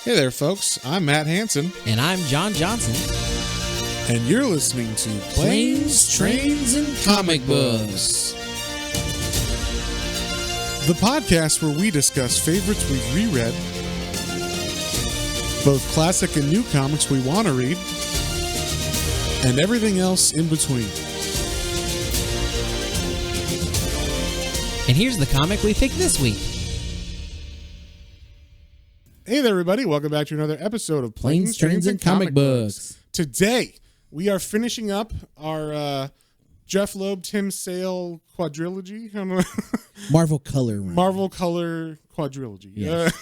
Hey there, folks. I'm Matt Hansen. And I'm John Johnson. And you're listening to Planes, Trains, and Comic Books. The podcast where we discuss favorites we've reread, both classic and new comics we want to read, and everything else in between. And here's the comic we picked this week. Hey there, everybody. Welcome back to another episode of Planes, Trains, and Comic Books. Today, we are finishing up our Jeff Loeb, Tim Sale quadrilogy. I don't know. Marvel Color Run. Marvel Color quadrilogy. Yes.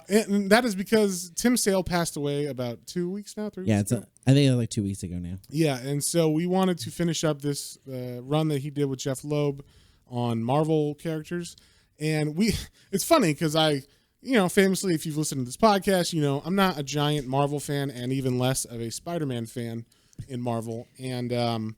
And that is because Tim Sale passed away about 2 weeks now, 3 weeks Yeah, ago? I think it was like 2 weeks ago now. Yeah, and so we wanted to finish up this run that he did with Jeff Loeb on Marvel characters. And it's funny because famously, if you've listened to this podcast, I'm not a giant Marvel fan and even less of a Spider-Man fan in Marvel. And the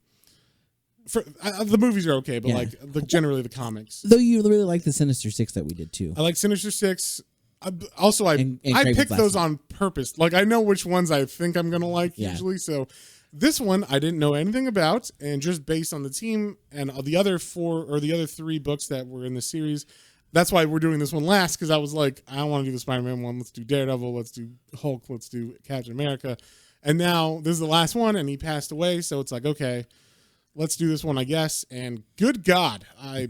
movies are okay, but generally the comics. Though you really like the Sinister Six that we did too. I like Sinister Six. I pick those on purpose. Like I know which ones I think I'm gonna like usually. So this one I didn't know anything about, and just based on the team and the other three books that were in the series. That's why we're doing this one last, because I was like, I don't want to do the Spider-Man one. Let's do Daredevil. Let's do Hulk. Let's do Captain America. And now this is the last one, and he passed away. So it's like, okay, let's do this one, I guess. And good God, I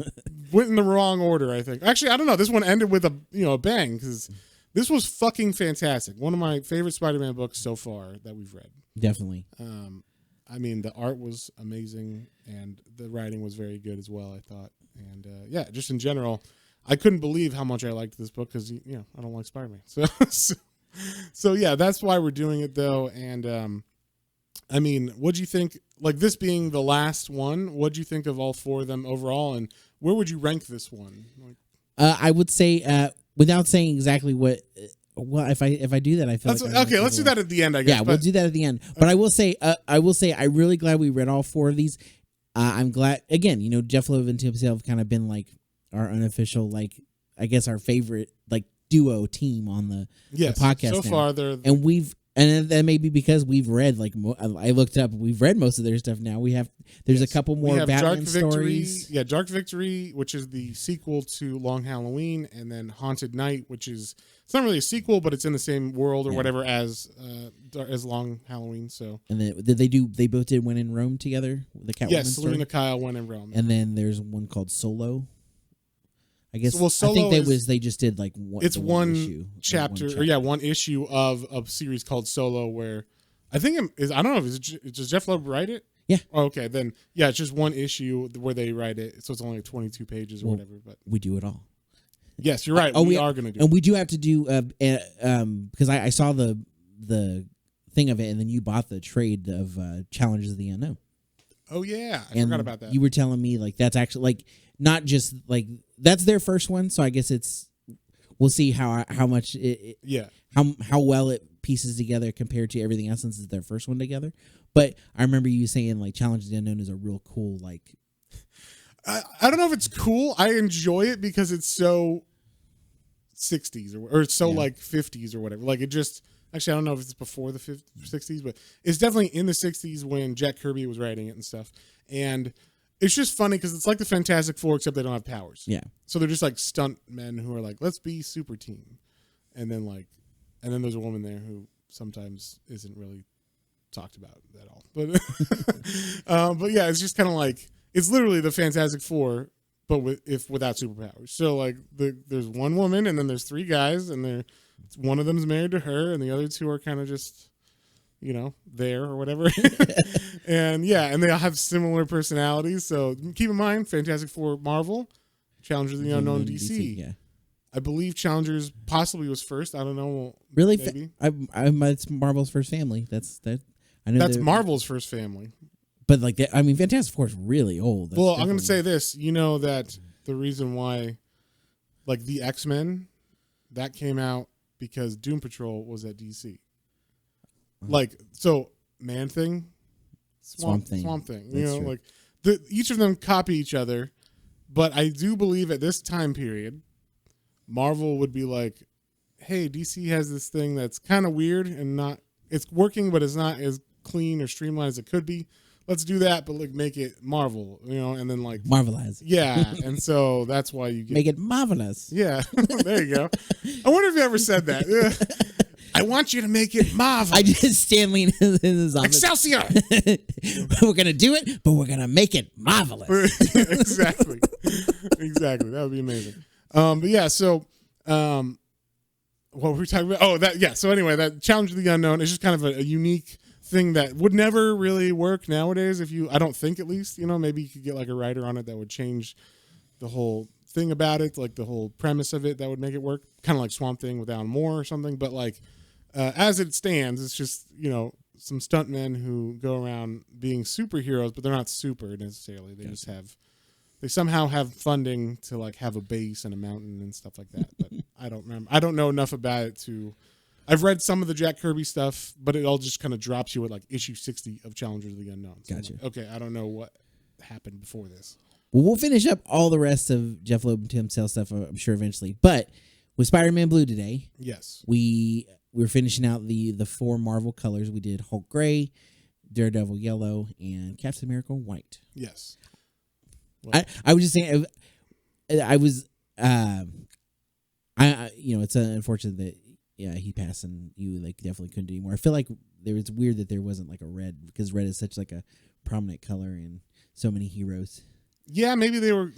went in the wrong order, I think. Actually, I don't know. This one ended with a bang, because this was fucking fantastic. One of my favorite Spider-Man books so far that we've read. Definitely. The art was amazing, and the writing was very good as well, I thought. And just in general, I couldn't believe how much I liked this book because, I don't like Spider-Man. So yeah, that's why we're doing it, though. And, what'd you think, like this being the last one, what'd you think of all four of them overall? And where would you rank this one? I would say, without saying exactly what if I do that, I feel okay, let's do that at the end, I guess. Yeah, we'll do that at the end. But okay. I will say, I'm really glad we read all four of these. I'm glad, again, Jeff Loeb and Tim Sale have kind of been like, our unofficial, our favorite duo team on the podcast. So far, and that may be because we've read I looked up, we've read most of their stuff now. There's a couple more Batman stories. Yeah, Dark Victory, which is the sequel to Long Halloween, and then Haunted Night, which is it's not really a sequel, but it's in the same world or whatever as Long Halloween. So and then they both did When in Rome together. The Catwoman yes, story. Selena Kyle When in Rome, and then there's one called Solo. I guess Solo they just did one issue, one issue of a series called Solo, where I think I don't know, does Jeff Loeb write it? Yeah. Oh, okay, then it's just one issue where they write it, so it's only 22 pages or whatever. But we do it all. Yes, you're right. We are going to do, and we do have to do because I saw the thing of it, and then you bought the trade of Challenges of the Unknown. Oh yeah, I forgot about that. You were telling me that's actually not just that's their first one, so I guess we'll see how much how well it pieces together compared to everything else since it's their first one together. But I remember you saying Challenge of the Unknown is a real cool I don't know if it's cool. I enjoy it because it's so 60s or it's so 50s or whatever. It just actually I don't know if it's before the 60s, but it's definitely in the 60s when Jack Kirby was writing it and stuff. And it's just funny because it's like the Fantastic Four, except they don't have powers. Yeah. So they're just stunt men who are let's be super team. And then there's a woman there who sometimes isn't really talked about at all. But yeah, it's just kind of it's literally the Fantastic Four, but without superpowers. So there's one woman and then there's three guys, and one of them's married to her, and the other two are kind of just there or whatever. and they all have similar personalities. So keep in mind, Fantastic Four Marvel, Challengers of the Unknown DC. Yeah. I believe Challengers possibly was first. I don't know. Really? Maybe. It's Marvel's first family. That's Marvel's first family. But Fantastic Four is really old. Well, I'm going to say this. That the reason why, the X-Men, that came out because Doom Patrol was at DC. Man-Thing, Swamp Thing. Each of them copy each other, but I do believe at this time period, Marvel would be hey, DC has this thing that's kind of weird and it's working, but it's not as clean or streamlined as it could be. Let's do that, but like make it Marvel, and then like Marvelize. Yeah, and so that's why you make it marvelous. Yeah, there you go. I wonder if you ever said that. I want you to make it Marvel. I just Stan Lee in his office. Excelsior. We're gonna do it, but we're gonna make it marvelous. Exactly. That would be amazing. But yeah, so what were we talking about? Oh, that yeah. So anyway, that Challenge of the Unknown is just kind of a unique thing that would never really work nowadays. I don't think, at least, maybe you could get like a writer on it that would change the whole thing about it, like the whole premise of it, that would make it work, kind of like Swamp Thing with Alan Moore or something. But like as it stands, it's just some stuntmen who go around being superheroes, but they're not super necessarily. They just they somehow have funding to like have a base and a mountain and stuff like that. But I don't remember. I don't know enough about it to. I've read some of the Jack Kirby stuff, but it all just kind of drops you at like issue 60 of Challengers of the Unknown. So gotcha. Like, okay, I don't know what happened before this. Well, we'll finish up all the rest of Jeff Loeb and Tim Sale stuff, I'm sure, eventually. But with Spider-Man Blue today, yes, we're finishing out the 4 Marvel colors. We did Hulk Gray, Daredevil Yellow, and Captain America White. Yes. Well, I was just saying, it's unfortunate that he passed and you like definitely couldn't do anymore. I feel like it's weird that there wasn't like a red, because red is such like a prominent color in so many heroes. Yeah, maybe they were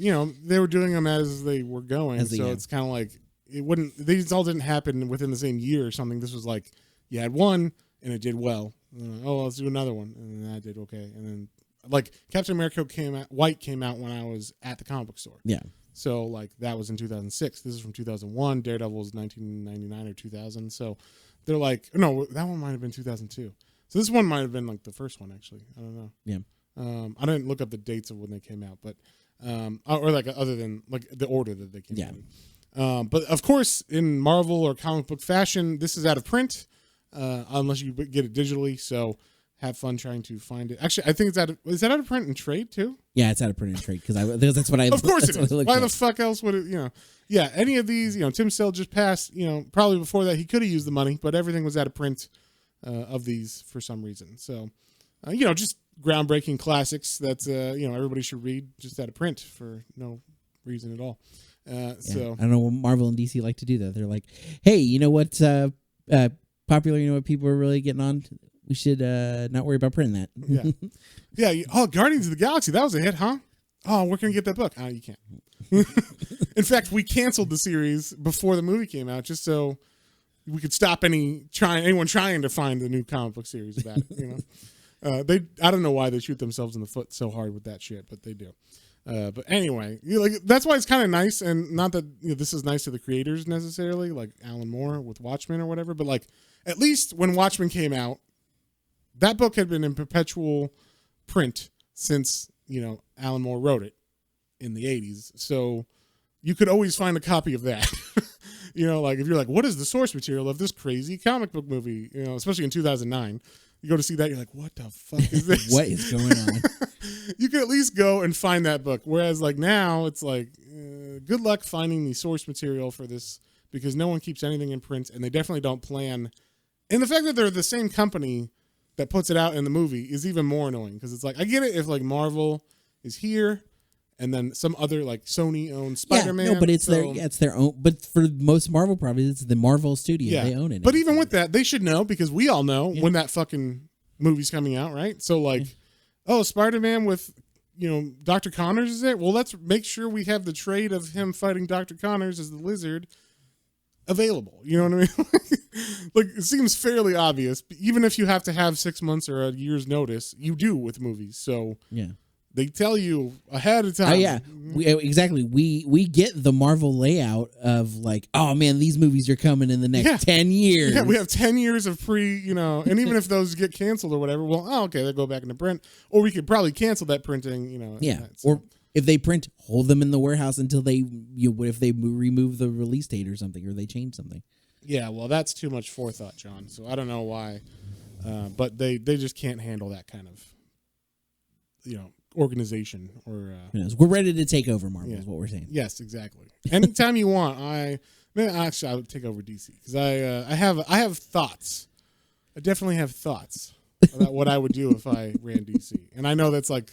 doing them as they were going, it's kind of like these all didn't happen within the same year or something. This was like you had one and it did well. Let's do another one, and then that did okay, and then like Captain America White came out when I was at the comic book store. Yeah. So like that was in 2006. This is from 2001. Daredevil was 1999 or 2000. So they're like, no, that one might have been 2002. So this one might have been like the first one, actually. I don't know. Yeah. I didn't look up the dates of when they came out, but or like other than like the order that they came out. But of course, in Marvel or comic book fashion, this is out of print unless you get it digitally. So have fun trying to find it. Actually, I think is that out of print and trade too? Yeah, it's out of print and trade because that's what I. Of course it is. Why at. The fuck else would it? Yeah. Any of these, Tim Sale just passed. Probably before that he could have used the money, but everything was out of print of these for some reason. So, just groundbreaking classics that everybody should read, just out of print for no reason at all. So I don't know what Marvel and DC like to do that. They're like, hey, you know what's popular? You know what people are really getting on? We should not worry about printing that. Yeah. Oh, Guardians of the Galaxy, that was a hit, huh? Oh, where can I get that book? You can't. In fact, we canceled the series before the movie came out just so we could stop anyone trying to find the new comic book series about it. I don't know why they shoot themselves in the foot so hard with that shit, but they do. But anyway, that's why it's kind of nice, and not that this is nice to the creators necessarily, like Alan Moore with Watchmen or whatever, but like at least when Watchmen came out, that book had been in perpetual print since, Alan Moore wrote it in the 80s. So you could always find a copy of that. Like if you're like, what is the source material of this crazy comic book movie? Especially in 2009, you go to see that, you're like, what the fuck is this? What is going on? You could at least go and find that book. Whereas like now it's like, good luck finding the source material for this, because no one keeps anything in print, and they definitely don't plan. And the fact that they're the same company that puts it out in the movie is even more annoying, because it's like, I get it if like Marvel is here and then some other like Sony owned Spider-Man. Yeah, no, but it's their own. But for most Marvel properties, it's the Marvel studio. Yeah. They own it. But even with that, they should know, because we all know when that fucking movie's coming out, right? So like, Spider-Man with Dr. Connors is it? Well, let's make sure we have the trade of him fighting Dr. Connors as the Lizard available. You know what I mean? Like, it seems fairly obvious. Even if you have to have 6 months or a year's notice, you do with movies. So yeah, they tell you ahead of time. Oh yeah, exactly. We get the Marvel layout of like, oh man, these movies are coming in the next 10 years. Yeah, we have 10 years of and even if those get canceled or whatever, well, okay, they go back into print, or we could probably cancel that printing. Or if they print, hold them in the warehouse until they if they remove the release date or something, or they change something. Yeah, well, that's too much forethought, John. So I don't know why, but they just can't handle that kind of organization. Or we're ready to take over Marvel. Is what we're saying. Yes, exactly. Anytime you want, Actually, I would take over DC because I have thoughts. I definitely have thoughts about what I would do if I ran DC, and I know that's like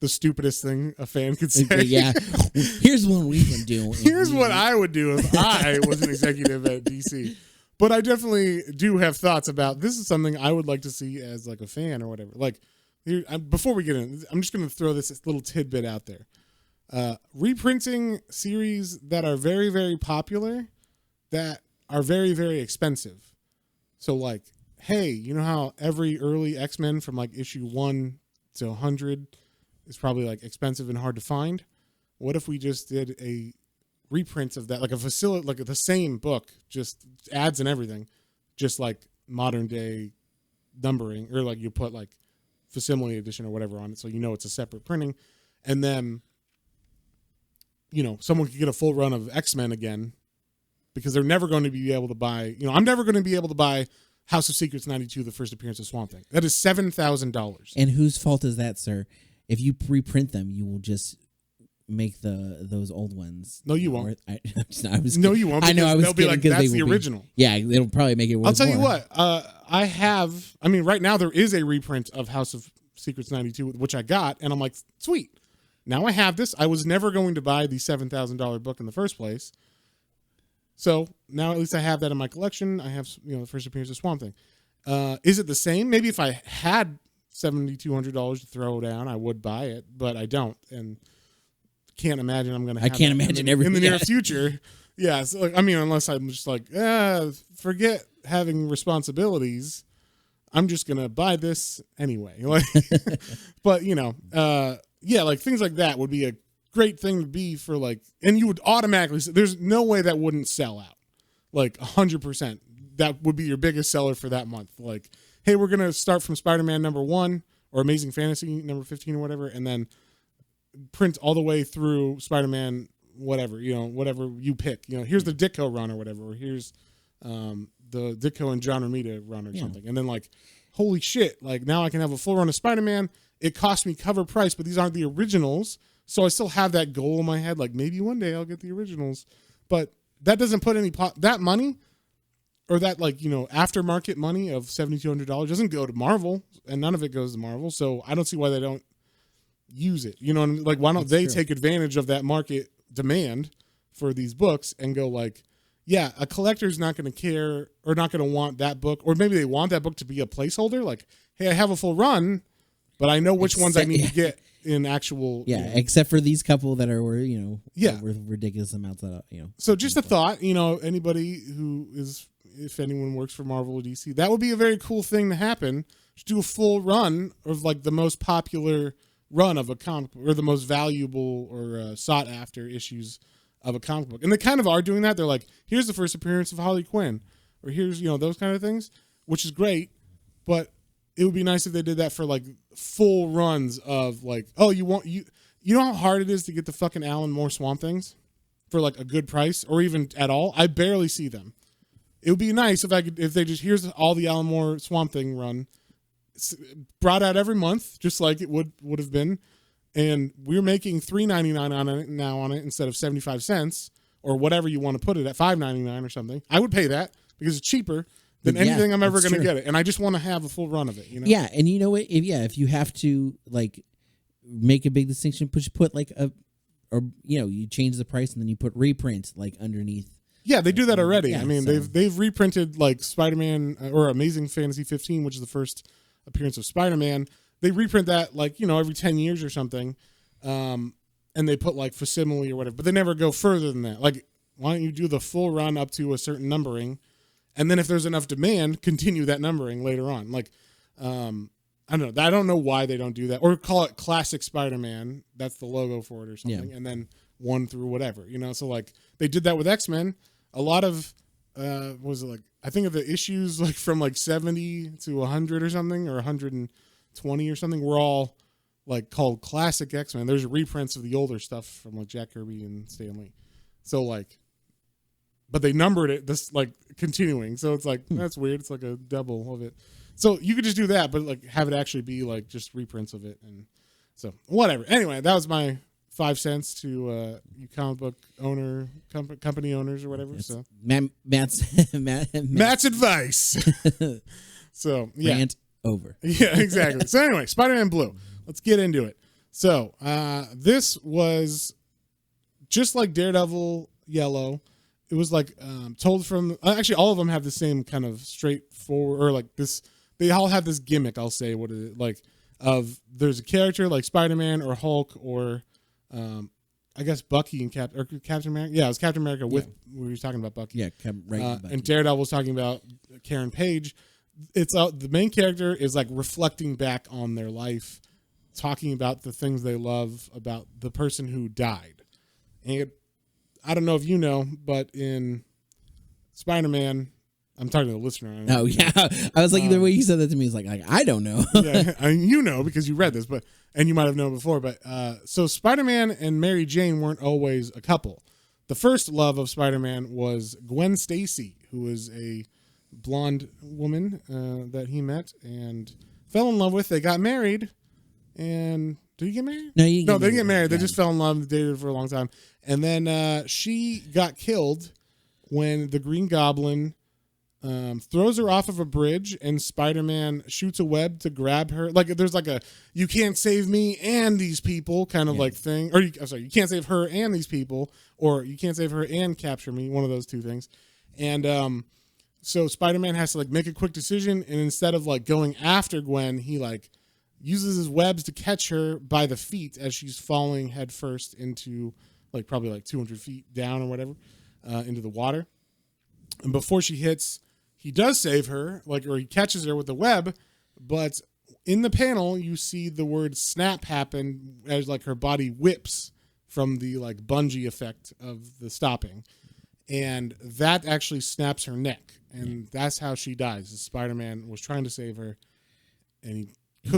the stupidest thing a fan could say. Yeah, here's what we would do. Here's what I would do if I was an executive at DC. But I definitely do have thoughts about this is something I would like to see as like a fan or whatever. Like, before we get in, I'm just going to throw this little tidbit out there. Reprinting series that are very, very popular that are very, very expensive. So like, hey, you know how every early X-Men from like issue 1 to 100 is probably like expensive and hard to find? What if we just did a reprint of that, like a facility, like the same book, just ads and everything, just like modern day numbering, or like you put like facsimile edition or whatever on it, so you know it's a separate printing, and then someone could get a full run of X-Men again, because they're never going to be able to buy. I'm never going to be able to buy House of Secrets 92, the first appearance of Swamp Thing. That is $7,000. And whose fault is that, sir? If you reprint them, you will just make those old ones. No, you won't. No, you won't. I know. I was they'll be like, that's the original. Yeah, it'll probably make it worth. I'll tell you what. Right now there is a reprint of House of Secrets 92, which I got, and I'm like, sweet. Now I have this. I was never going to buy the $7,000 book in the first place. So now at least I have that in my collection. I have the first appearance of Swamp Thing. Is it the same? Maybe if I had $7,200 to throw down, I would buy it, but I don't, and can't imagine I'm going to. I can't imagine in the near future. Yeah, so unless I'm just like, forget having responsibilities. I'm just going to buy this anyway. Like, but like things like that would be a great thing to be for like, and you would automatically. There's no way that wouldn't sell out. Like 100%. That would be your biggest seller for that month. Like, hey, we're going to start from Spider-Man number 1 or Amazing Fantasy number 15 or whatever, and then print all the way through Spider-Man, whatever you pick. Here's the Ditko run or whatever, or here's the Ditko and John Romita run or something. And then like, holy shit, like now I can have a full run of Spider-Man. It cost me cover price, but these aren't the originals. So I still have that goal in my head, like maybe one day I'll get the originals. But that doesn't put any that money, or that aftermarket money of $7,200 doesn't go to Marvel, and none of it goes to Marvel. So I don't see why they don't use it. Like why don't they take advantage of that market demand for these books and go like, yeah, a collector's not going to care or not going to want that book, or maybe they want that book to be a placeholder. Like, hey, I have a full run, but I know which ones I need to get in actual. Yeah, except for these couple that are worth ridiculous amounts of So just a thought, anybody who is, if anyone works for Marvel or DC, that would be a very cool thing to happen. Just do a full run of like the most popular run of a comic book, or the most valuable or sought after issues of a comic book. And they kind of are doing that. They're like, here's the first appearance of Harley Quinn, or here's those kind of things, which is great. But it would be nice if they did that for like full runs of like, oh, you know how hard it is to get the fucking Alan Moore Swamp Things for like a good price, or even at all. I barely see them. It would be nice if they just, here's all the Alan Moore Swamp Thing run, brought out every month, just like it would have been, and we're making $3.99 on it instead of 75 cents or whatever you want to put it at, $5.99 or something. I would pay that because it's cheaper than anything I'm ever going to get it, and I just want to have a full run of it. Yeah, and you know what? If you have to like make a big distinction, put like you change the price and then you put reprint like underneath. Yeah, they do that already. Yeah, they've reprinted like Spider-Man or Amazing Fantasy 15, which is the first appearance of Spider-Man. They reprint that like every 10 years or something, and they put like facsimile or whatever, but they never go further than that. Like, why don't you do the full run up to a certain numbering, and then if there's enough demand, continue that numbering later on. Like, I don't know why they don't do that, or call it Classic Spider-Man. That's the logo for it or something, and then 1 through whatever. So like they did that with X-Men. A lot of was it like, I think of the issues like from like 70 to 100 or something, or 120 or something, were all like called Classic X-Men. There's reprints of the older stuff from like Jack Kirby and Stan Lee. So like, but they numbered it this like continuing. So it's like, that's weird. It's like a double of it. So you could just do that, but like have it actually be like just reprints of it. And so whatever. Anyway, that was my 5 cents to you comic book company owners or whatever. So Matt's advice. So yeah, rant over. Yeah, exactly. So anyway, Spider-Man Blue. Let's get into it. So this was just like Daredevil Yellow. It was like told from actually all of them have the same kind of straightforward or like this. They all have this gimmick. I'll say what it like of there's a character like Spider-Man or Hulk or I guess Bucky and Captain America. Yeah, it was Captain America with we were talking about Bucky. Yeah, Bucky. And Daredevil was talking about Karen Page. It's the main character is like reflecting back on their life, talking about the things they love about the person who died. And I don't know if you know, but in Spider-Man, I'm talking to the listener. Oh yeah, I was like the way you said that to me is like I don't know. Yeah, I mean, you know because you read this, and you might have known before. But so Spider-Man and Mary Jane weren't always a couple. The first love of Spider-Man was Gwen Stacy, who was a blonde woman that he met and fell in love with. They got married, and did he get married? No, they didn't get married. They just fell in love, dated for a long time, and then she got killed when the Green Goblin throws her off of a bridge, and Spider-Man shoots a web to grab her. Like there's like a "you can't save me and these people" kind of like thing, or you can't save her and these people, or you can't save her and capture me. One of those two things, and so Spider-Man has to like make a quick decision, and instead of like going after Gwen, he like uses his webs to catch her by the feet as she's falling head first into like probably like 200 feet down or whatever into the water. And before she hits, he does save her, or he catches her with the web. But in the panel, you see the word "snap" happen as like her body whips from the like bungee effect of the stopping, and that actually snaps her neck, and that's how she dies. Spider-Man was trying to save her, and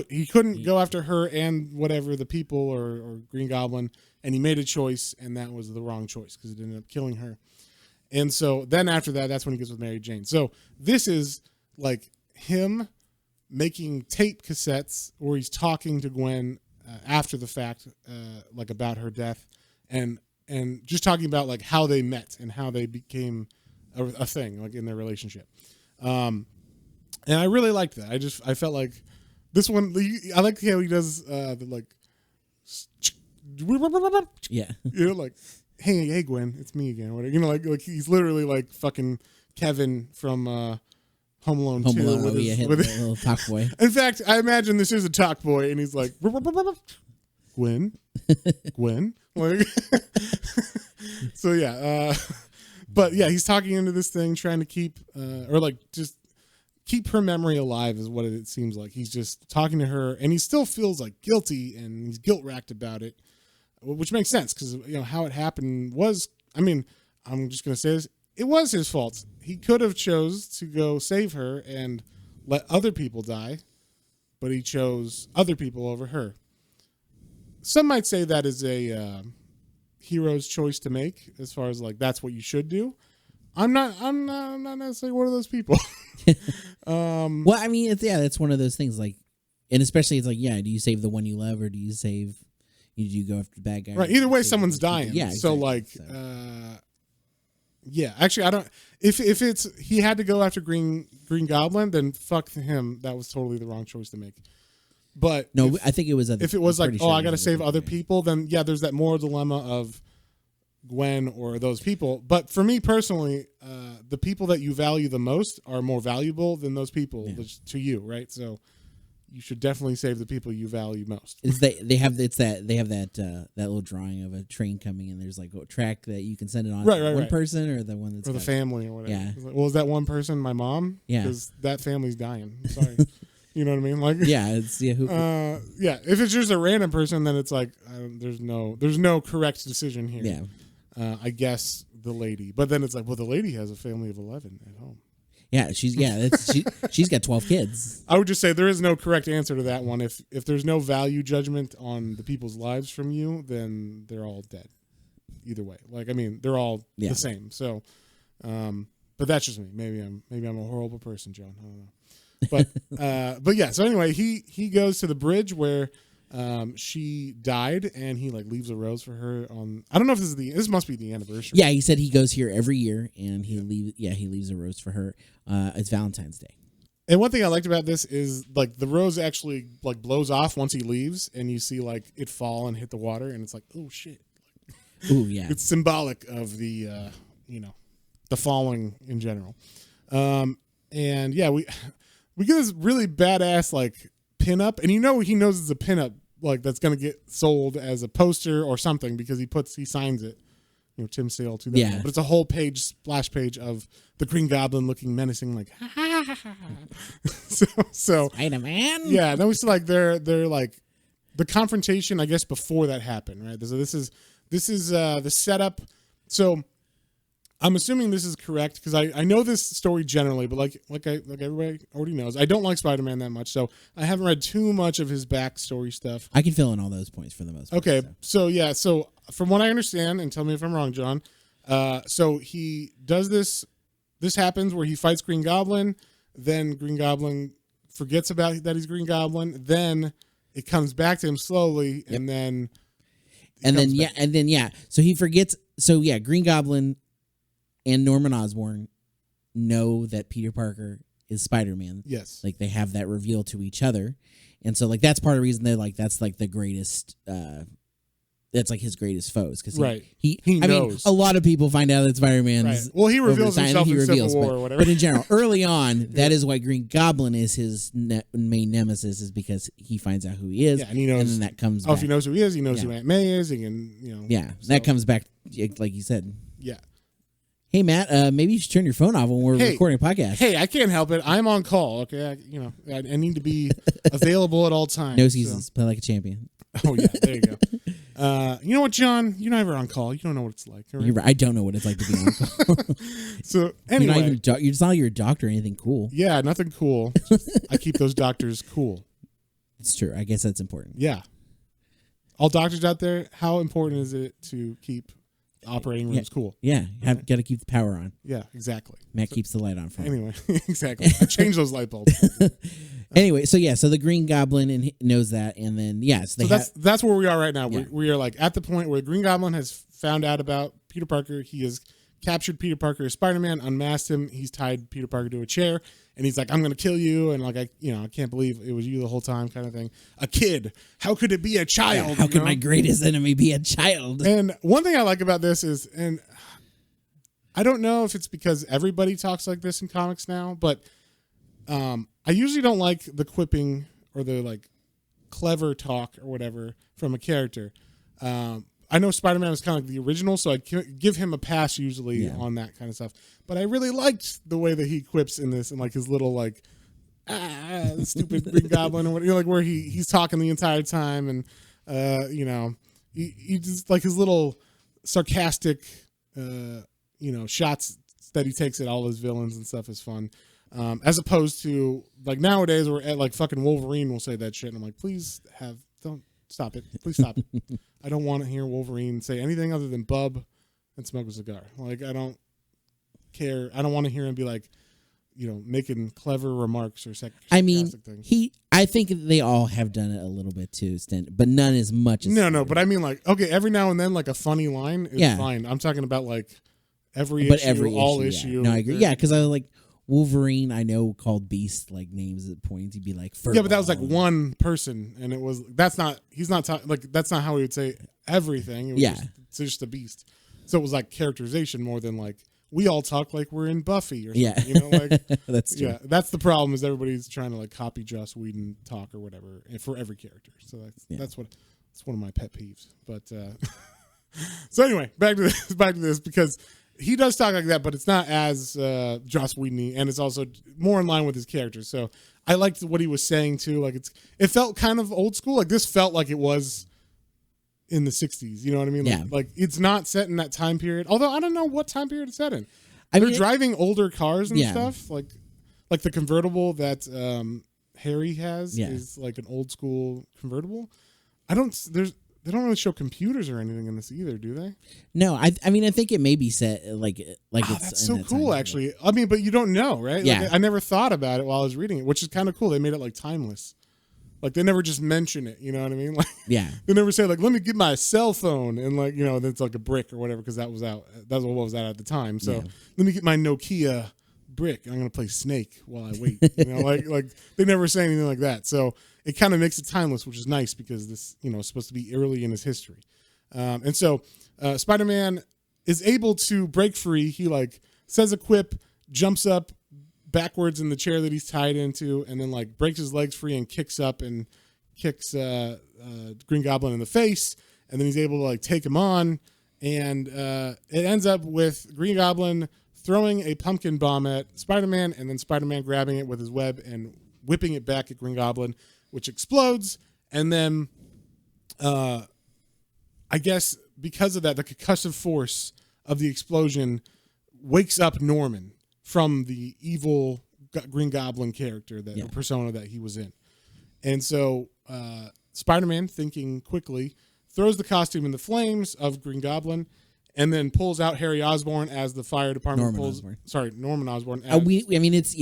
he couldn't go after her and whatever the people or Green Goblin, and he made a choice, and that was the wrong choice because it ended up killing her. And so then after that, that's when he gets with Mary Jane. So this is like him making tape cassettes where he's talking to Gwen after the fact, like about her death, and just talking about like how they met and how they became a thing like in their relationship. And I really liked that. I felt like this one. I like how he does the like, yeah, like. Hey, Gwen, it's me again. Whatever. Like he's literally like fucking Kevin from Home Alone 2 with his little talk boy. In fact, I imagine this is a talk boy, and he's like, Gwen. Like, so yeah, but yeah, he's talking into this thing, trying to keep or like just keep her memory alive, is what it seems like. He's just talking to her, and he still feels like guilty, and he's guilt racked about it. Which makes sense because how it happened was. I mean, I'm just gonna say this: it was his fault. He could have chose to go save her and let other people die, but he chose other people over her. Some might say that is a hero's choice to make, as far as like that's what you should do. I'm not necessarily one of those people. Well, I mean, it's one of those things. Like, and especially it's like, do you save the one you love or do you save? Do you go after the bad guy? Right. Either way, someone's dying. Yeah. Exactly. So like, yeah. Actually, I don't. If it's he had to go after Green Goblin, then fuck him. That was totally the wrong choice to make. But no, I think it was. If it was like, I got to save other people, then yeah, there's that moral dilemma of Gwen or those people. But for me personally, the people that you value the most are more valuable than those people to you, right? So. You should definitely save the people you value most. They have that little drawing of a train coming, and there's like a track that you can send it on to one person or the one that's or the family or whatever. Yeah. Like, well, is that one person my mom? Yeah. Because that family's dying. Sorry. You know what I mean? Like it's if it's just a random person, then it's like there's no correct decision here. Yeah. I guess the lady, but then it's like, well, the lady has a family of 11 at home. Yeah, she's got 12 kids. I would just say there is no correct answer to that one. If there's no value judgment on the people's lives from you, then they're all dead. Either way, like I mean, they're all the same. So, but that's just me. Maybe I'm a horrible person, John. I don't know. But yeah. So anyway, he goes to the bridge where She died, and he like leaves a rose for her on. I don't know if this must be the anniversary. Yeah, he said he goes here every year, and he leaves a rose for her. It's Valentine's Day. And one thing I liked about this is like the rose actually like blows off once he leaves, and you see like it fall and hit the water, and it's like, oh shit. Ooh, yeah. It's symbolic of the the falling in general. And yeah, we get this really badass like pinup, and he knows it's a pinup like that's gonna get sold as a poster or something because he signs it. Tim Sale 2000. Yeah. But it's a whole page, splash page of the Green Goblin looking menacing, like ha ha ha ha. So Spider-Man. Yeah, then we see like they're like the confrontation, I guess, before that happened, right? So this is the setup. So I'm assuming this is correct because I know this story generally, but like everybody already knows, I don't like Spider-Man that much, so I haven't read too much of his backstory stuff. I can fill in all those points for the most part. Okay, so from what I understand, and tell me if I'm wrong, John. So he does this. This happens where he fights Green Goblin, then Green Goblin forgets about that he's Green Goblin, then it comes back to him slowly, yep. and then So he forgets. So yeah, Green Goblin and Norman Osborn know that Peter Parker is Spider-Man. Yes. Like they have that reveal to each other. And so like that's part of the reason they're like that's like the greatest that's like his greatest foes because he knows. I mean, a lot of people find out that Spider-Man's right. Well, he reveals himself in Civil War or whatever. But in general, early on, that is why Green Goblin is his main nemesis is because he finds out who he is. Yeah, and he knows. And then that comes back. If he knows who he is, he knows who Aunt May is. He can, Yeah, so that comes back like you said. Yeah. Hey, Matt, maybe you should turn your phone off when we're recording a podcast. Hey, I can't help it. I'm on call, okay? I need to be available at all times. No seasons. So. Play like a champion. Oh, yeah. There you go. You know what, John? You're never on call. You don't know what it's like. Right? You're right. I don't know what it's like to be on call. So, anyway. It's not like you're a doctor or anything cool. Yeah, nothing cool. I keep those doctors cool. It's true. I guess that's important. Yeah. All doctors out there, how important is it to keep operating rooms cool? Yeah, got to keep the power on. Yeah, exactly. Matt keeps the light on for Anyway, exactly. I changed those light bulbs. Anyway, so the Green Goblin knows that, and then so that's where we are right now. Yeah. We are like at the point where the Green Goblin has found out about Peter Parker. He has captured Peter Parker as Spider-Man, unmasked him. He's tied Peter Parker to a chair, and he's like, "I'm going to kill you," and like I can't believe it was you the whole time, kind of thing. A kid. How could it be a child? Yeah, how could my greatest enemy be a child? And one thing I like about this is, and I don't know if it's because everybody talks like this in comics now, but I usually don't like the quipping or the like clever talk or whatever from a character. I know Spider-Man was kind of like the original, so I give him a pass usually on that kind of stuff. But I really liked the way that he quips in this and like his little like stupid Green Goblin or whatever, like where he's talking the entire time and he just like his little sarcastic shots that he takes at all his villains and stuff is fun. As opposed to like nowadays where like fucking Wolverine will say that shit and I'm like, don't stop it. Please stop it. I don't want to hear Wolverine say anything other than bub and smoke a cigar. Like, I don't care. I don't want to hear him be like, making clever remarks or sarcastic things. I think they all have done it a little bit to extent, but none as much as... No, but I mean like, okay, every now and then like a funny line is fine. I'm talking about like every issue. Yeah. No, I agree. Yeah, because I was like... Wolverine, I know, called Beast like names at points. He'd be like, yeah, but that was like one person, and it was that's not how he would say everything. It was just a Beast. So it was like characterization more than like we all talk like we're in Buffy or something. Like that's true. Yeah, that's the problem is everybody's trying to like copy Joss Whedon talk or whatever for every character. So that's one of my pet peeves. But so anyway, back to this because. He does talk like that, but it's not as Joss Whedon-y, and it's also more in line with his character. So I liked what he was saying too. Like it felt kind of old school. Like this felt like it was in the 60s. You know what I mean? Like it's not set in that time period. Although I don't know what time period it's set in. They're driving older cars and stuff. Like the convertible that Harry has is like an old school convertible. They don't really show computers or anything in this either, do they? No, I mean I think it may be set like it's that's so cool actually. I mean, but you don't know, right? Yeah. Like, I never thought about it while I was reading it, which is kind of cool. They made it like timeless. Like they never just mention it, you know what I mean? Like yeah, they never say like, let me get my cell phone and like, you know, it's like a brick or whatever because that was out. That's what was out at the time. So let me get my Nokia brick. I'm gonna play Snake while I wait. You know, like they never say anything like that. So it kind of makes it timeless, which is nice because this, you know, is supposed to be early in his history. And so Spider-Man is able to break free. He like says a quip, jumps up backwards in the chair that he's tied into, and then like breaks his legs free and kicks up and kicks Green Goblin in the face, and then he's able to like take him on, and it ends up with Green Goblin throwing a pumpkin bomb at Spider-Man, and then Spider-Man grabbing it with his web and whipping it back at Green Goblin, which explodes, and then I guess because of that, the concussive force of the explosion wakes up Norman from the evil Green Goblin character, that persona that he was in. And so Spider-Man, thinking quickly, throws the costume in the flames of Green Goblin, and then pulls out Harry Osborn as the fire department Norman Osborn. It's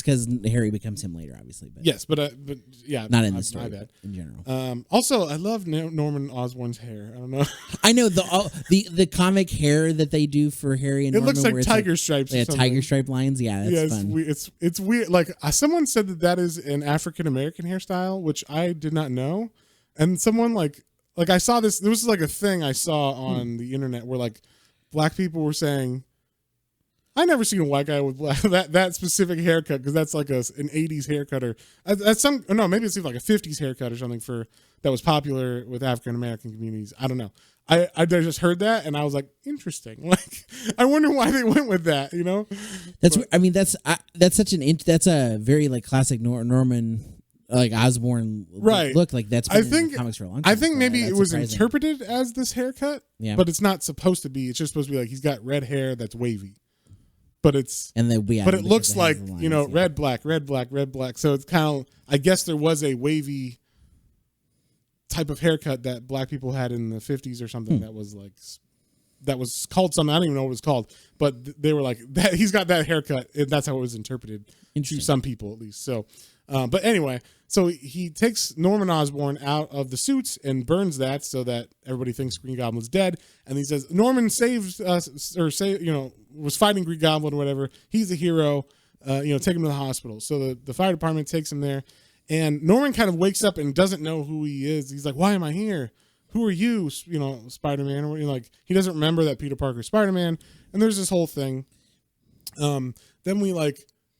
because Harry becomes him later, obviously. But yes, but yeah, not in the story, but in general. Also, I love Norman Osborn's hair. I don't know. I know the comic hair that they do for Harry and Norman. It looks like tiger stripes. Yeah, tiger stripe lines. Yeah, that's fun. It's weird. Like someone said that is an African American hairstyle, which I did not know, and someone like I saw this. This was like a thing I saw on the internet where like black people were saying, I never seen a white guy with that specific haircut because that's like an 80s haircut or maybe it's like a 50s haircut or something that was popular with African American communities. I don't know. I just heard that and I was like, interesting. Like I wonder why they went with that. You know, that's a very like classic Norman. Like Osborn look like that's been in the comics for a long time. I think maybe it was interpreted as this haircut, but it's not supposed to be. It's just supposed to be like he's got red hair that's wavy, but it looks like lines, red black. So it's kind of, I guess there was a wavy type of haircut that black people had in the 50s or something that was called something. I don't even know what it was called, but they were like that. He's got that haircut, and that's how it was interpreted to some people at least. So. But anyway, so he takes Norman Osborn out of the suits and burns that so that everybody thinks Green Goblin's dead. And he says, Norman saved us, was fighting Green Goblin or whatever. He's a hero. Take him to the hospital. So the fire department takes him there. And Norman kind of wakes up and doesn't know who he is. He's like, why am I here? Who are you, Spider-Man? Or like he doesn't remember that Peter Parker's Spider-Man. And there's this whole thing. Then we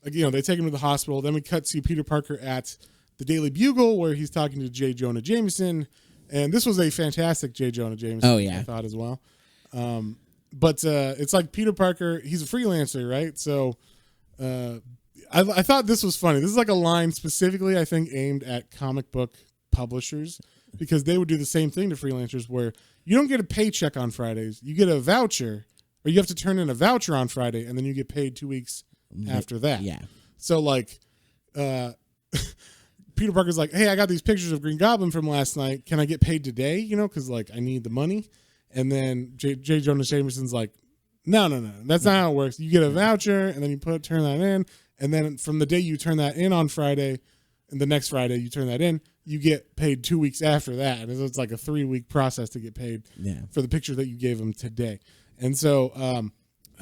they take him to the hospital. Then we cut to Peter Parker at the Daily Bugle where he's talking to J. Jonah Jameson. And this was a fantastic J. Jonah Jameson, I thought as well. But it's like Peter Parker, he's a freelancer, right? So I thought this was funny. This is like a line specifically, I think, aimed at comic book publishers because they would do the same thing to freelancers where you don't get a paycheck on Fridays. You get a voucher, or you have to turn in a voucher on Friday, and then you get paid 2 weeks after that. Yeah. So like Peter Parker's like, hey, I got these pictures of Green Goblin from last night. Can I get paid today? Because like I need the money. And then J. Jonah Jameson's like, no. That's not how it works. You get a voucher and then you turn that in. And then from the day you turn that in on Friday and the next Friday you turn that in, you get paid 2 weeks after that. And it's like a 3-week process to get paid for the picture that you gave him today. And so,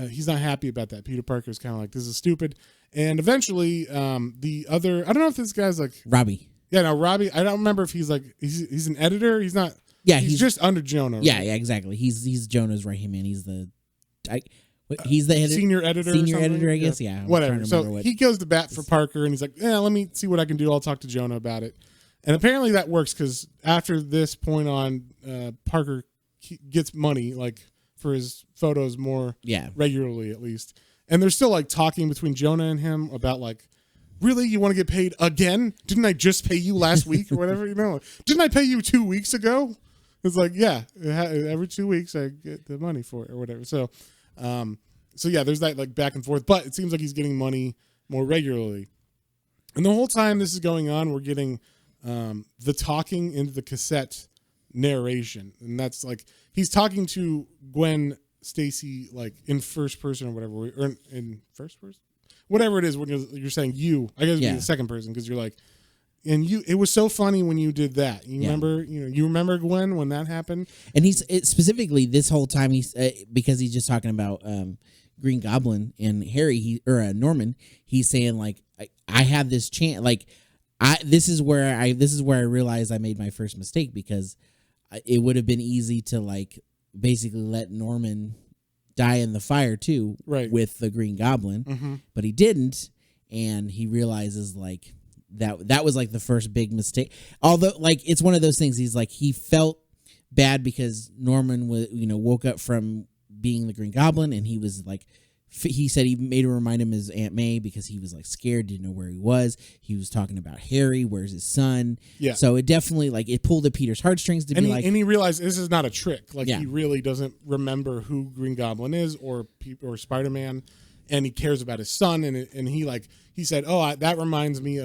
he's not happy about that. Peter Parker's kind of like, this is stupid. And eventually, the other, I don't know if this guy's like Robbie. Yeah, no, Robbie. I don't remember if he's like, he's an editor. He's not. Yeah, he's just under Jonah. Right? Yeah, exactly. He's Jonah's right hand man. He's the senior editor. Senior editor, I guess. Yeah, whatever. So he goes to bat for Parker, and he's like, yeah, let me see what I can do. I'll talk to Jonah about it. And apparently that works because after this point on, Parker gets money for his photos more regularly at least. And they're still like talking between Jonah and him about like, really, you want to get paid again? Didn't I just pay you last week or whatever? Didn't I pay you 2 weeks ago? It's like, yeah, every 2 weeks I get the money for it or whatever. So yeah, there's that like back and forth, but it seems like he's getting money more regularly. And the whole time this is going on, we're getting the talking into the cassette narration. And that's like, he's talking to Gwen Stacy like in first person or whatever, or in first person, whatever it is when you're saying you. I guess it'd be the second person because you're like, it was so funny when you did that. You remember, you remember Gwen when that happened? And specifically this whole time because he's just talking about Green Goblin and Harry, Norman. He's saying like, I have this chance. Like, this is where I realized I made my first mistake, because it would have been easy to like basically let Norman die in the fire too, right, with the Green Goblin, but he didn't, and he realizes like. That was like the first big mistake. Although, like, it's one of those things. He's like, he felt bad because Norman woke up from being the Green Goblin, and he was like, he said he made her remind him of his Aunt May because he was like scared, didn't know where he was. He was talking about Harry, where's his son? Yeah. So it definitely like it pulled at Peter's heartstrings to and he realized this is not a trick. Like he really doesn't remember who Green Goblin is or Spider-Man. And he cares about his son, and he said, "Oh, that reminded me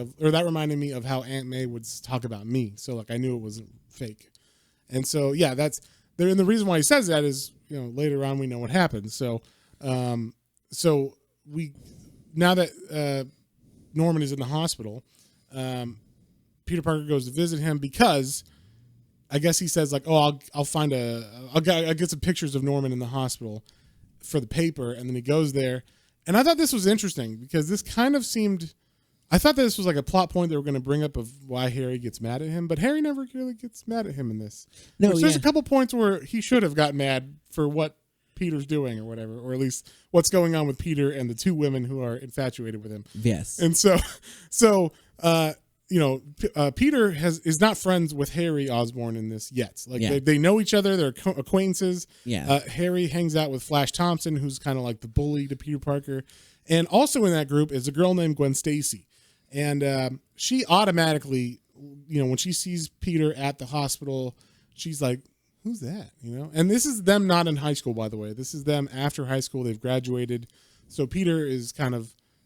of how Aunt May would talk about me." So like I knew it wasn't fake, and so that's there. And the reason why he says that is later on we know what happens. So, so we now that Norman is in the hospital, Peter Parker goes to visit him because I guess he says like, "Oh, I'll get some pictures of Norman in the hospital for the paper," and then he goes there. And I thought this was interesting because this kind of seemed, I thought this was like a plot point they were going to bring up of why Harry gets mad at him, but Harry never really gets mad at him in this. No, there's a couple points where he should have got mad for what Peter's doing or whatever, or at least what's going on with Peter and the two women who are infatuated with him. Yes. And Peter is not friends with Harry Osborn in this yet. Like they know each other, they're acquaintances. Yeah. Harry hangs out with Flash Thompson, who's kind of like the bully to Peter Parker. And also in that group is a girl named Gwen Stacy. And she automatically, when she sees Peter at the hospital, she's like, who's that? And this is them not in high school, by the way. This is them after high school. They've graduated. So Peter is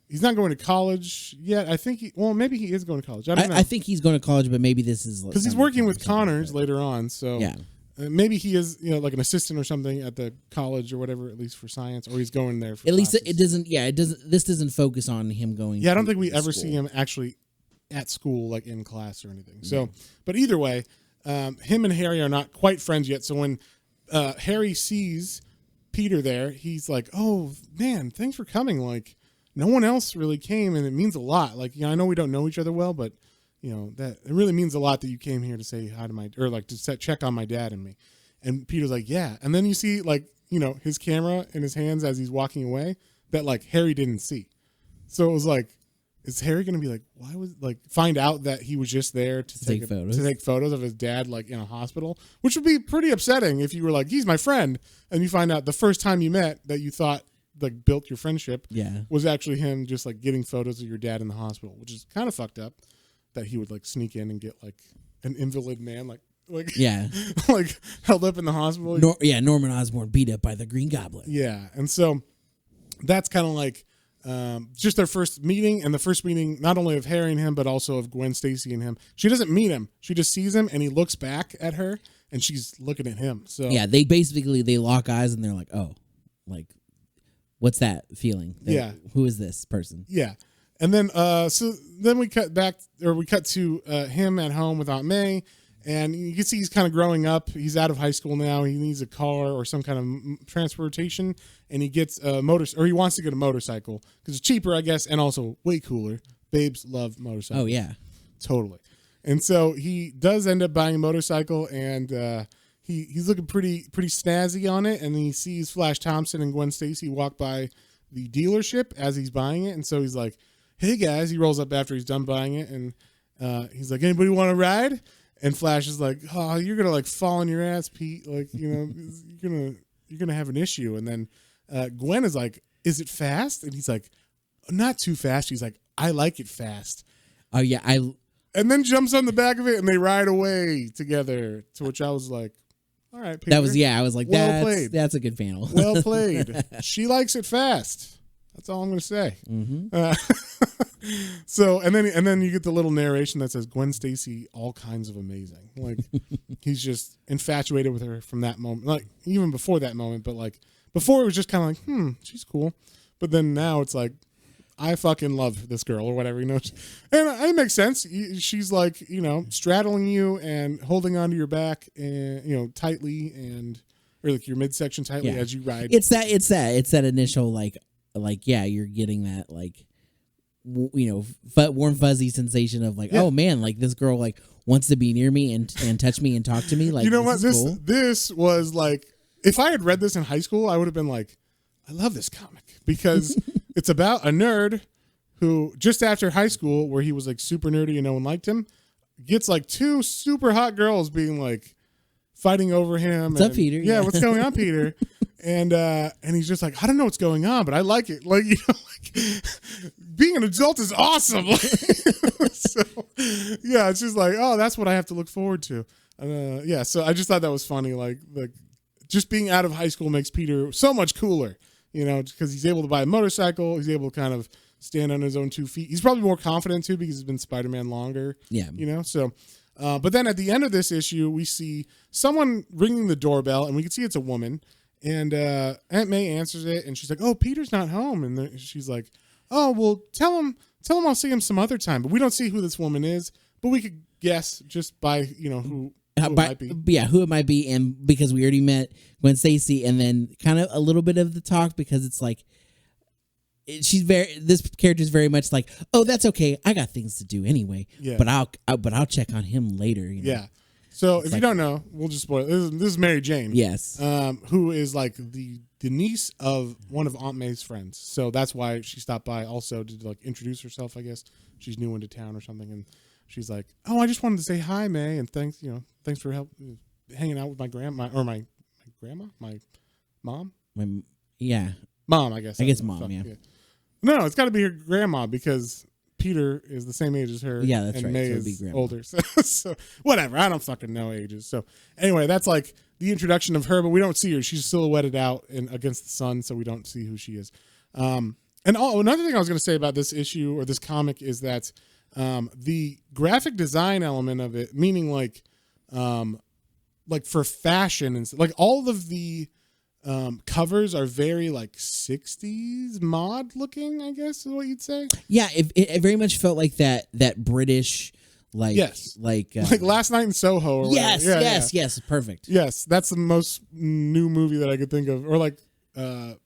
he's not going to college yet. I think maybe he is going to college. I don't know. I think he's going to college, but maybe this is because he's working with Connors later on. So maybe he is like an assistant or something at the college or whatever, at least for science, or he's going there for at least classes. It doesn't. Yeah, it doesn't. This doesn't focus on him going. Yeah, I don't think we ever see him actually at school, like in class or anything. So, but either way, him and Harry are not quite friends yet. So when Harry sees Peter there, he's like, "Oh man, thanks for coming." Like. No one else really came, and it means a lot. Like, I know we don't know each other well, but that it really means a lot that you came here to say hi to to check on my dad and me. And Peter's like, yeah. And then you see his camera in his hands as he's walking away that like Harry didn't see. So it was like, is Harry going to be like, why was find out that he was just there to take photos of his dad like in a hospital, which would be pretty upsetting if you were like, he's my friend, and you find out the first time you met that you thought like built your friendship was actually him just like getting photos of your dad in the hospital, which is kind of fucked up that he would like sneak in and get like an invalid man like like held up in the hospital. Norman Osborn beat up by the Green Goblin. Yeah. And so that's kind of like just their first meeting, and the first meeting not only of Harry and him but also of Gwen Stacy and him. She doesn't meet him, she just sees him and he looks back at her and she's looking at him. So they lock eyes and they're like, oh, like what's that feeling? Who is this person? Yeah. And then so then we cut to him at home with Aunt May, and you can see he's kind of growing up. He's out of high school now. He needs a car or some kind of transportation, and he gets he wants to get a motorcycle because it's cheaper, I guess, and also way cooler. Babes love motorcycles. Oh yeah. Totally. And so he does end up buying a motorcycle, and he's looking pretty snazzy on it, and he sees Flash Thompson and Gwen Stacy walk by the dealership as he's buying it, and so he's like, hey guys, he rolls up after he's done buying it, and he's like, anybody want to ride? And Flash is like, oh, you're gonna like fall on your ass, Pete, like you're gonna have an issue. And then Gwen is like, is it fast? And he's like, not too fast. She's like, I like it fast. Oh yeah, and then jumps on the back of it and they ride away together, to which I was like, all right, Peter. I was like, well played. That's a good panel. Well played. She likes it fast. That's all I'm going to say. Mm-hmm. So, and then you get the little narration that says Gwen Stacy, all kinds of amazing. Like he's just infatuated with her from that moment. Like even before that moment, but like before it was just kind of like, she's cool. But then now it's like, I fucking love this girl or whatever, and it makes sense. She's like, straddling you and holding onto your back and tightly or like your midsection tightly as you ride. It's that initial like you're getting that like warm fuzzy sensation of like, oh man, like this girl like wants to be near me and touch me and talk to me. Like, you know what? This was like, if I had read this in high school, I would have been like, I love this comic because it's about a nerd who just after high school, where he was like super nerdy and no one liked him, gets like two super hot girls being like fighting over him. What's up, Peter? Yeah, what's going on, Peter? And he's just like, I don't know what's going on, but I like it. Like, like being an adult is awesome. So yeah, it's just like, oh, that's what I have to look forward to. So I just thought that was funny. Like just being out of high school makes Peter so much cooler, because he's able to buy a motorcycle. He's able to kind of stand on his own 2 feet. He's probably more confident too because he's been Spider-Man longer. Yeah. So, but then at the end of this issue, we see someone ringing the doorbell, and we can see it's a woman. And Aunt May answers it, and she's like, "Oh, Peter's not home." And she's like, "Oh, well, tell him I'll see him some other time." But we don't see who this woman is, but we could guess just by who it might be. Yeah, who it might be, and because we already met Gwen Stacy, and then kind of a little bit of the talk because it's like this character is very much like, "Oh, that's okay. I got things to do anyway." Yeah. But I'll check on him later. Yeah. So if you don't know, we'll just spoil it. This is Mary Jane. Yes. Who is like the niece of one of Aunt May's friends. So that's why she stopped by also to like introduce herself, I guess. She's new into town or something. And she's like, "Oh, I just wanted to say hi, May. And thanks for hanging out with my grandma or my grandma, my mom." Mom, I guess. I guess mom, yeah. No, it's got to be her grandma because Peter is the same age as her. Yeah, that's and right. May so is older. So whatever. I don't fucking know ages. So anyway, that's like the introduction of her, but we don't see her. She's silhouetted out against the sun, so we don't see who she is. Another thing I was going to say about this issue or this comic is that the graphic design element of it, meaning like for fashion and like all of the covers are very like 60s mod looking, I guess is what you'd say. Yeah, it very much felt like that British like like Last Night in Soho. Or yes, perfect. Yes, that's the most new movie that I could think of, or like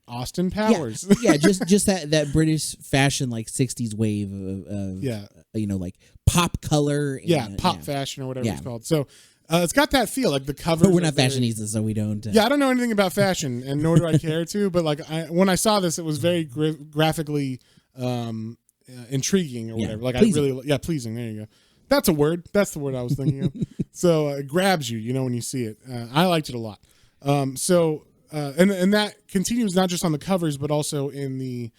Austin Powers. Yeah, just that British fashion like 60s wave of like pop color. And, pop fashion or whatever it's called. So. It's got that feel, like the cover. But we're not fashionistas, so we don't. Yeah, I don't know anything about fashion, and nor do I care to. But like, when I saw this, it was very graphically intriguing or whatever. Like, pleasing. Pleasing. There you go. That's a word. That's the word I was thinking of. So it grabs you, when you see it. I liked it a lot. And that continues not just on the covers, but also in the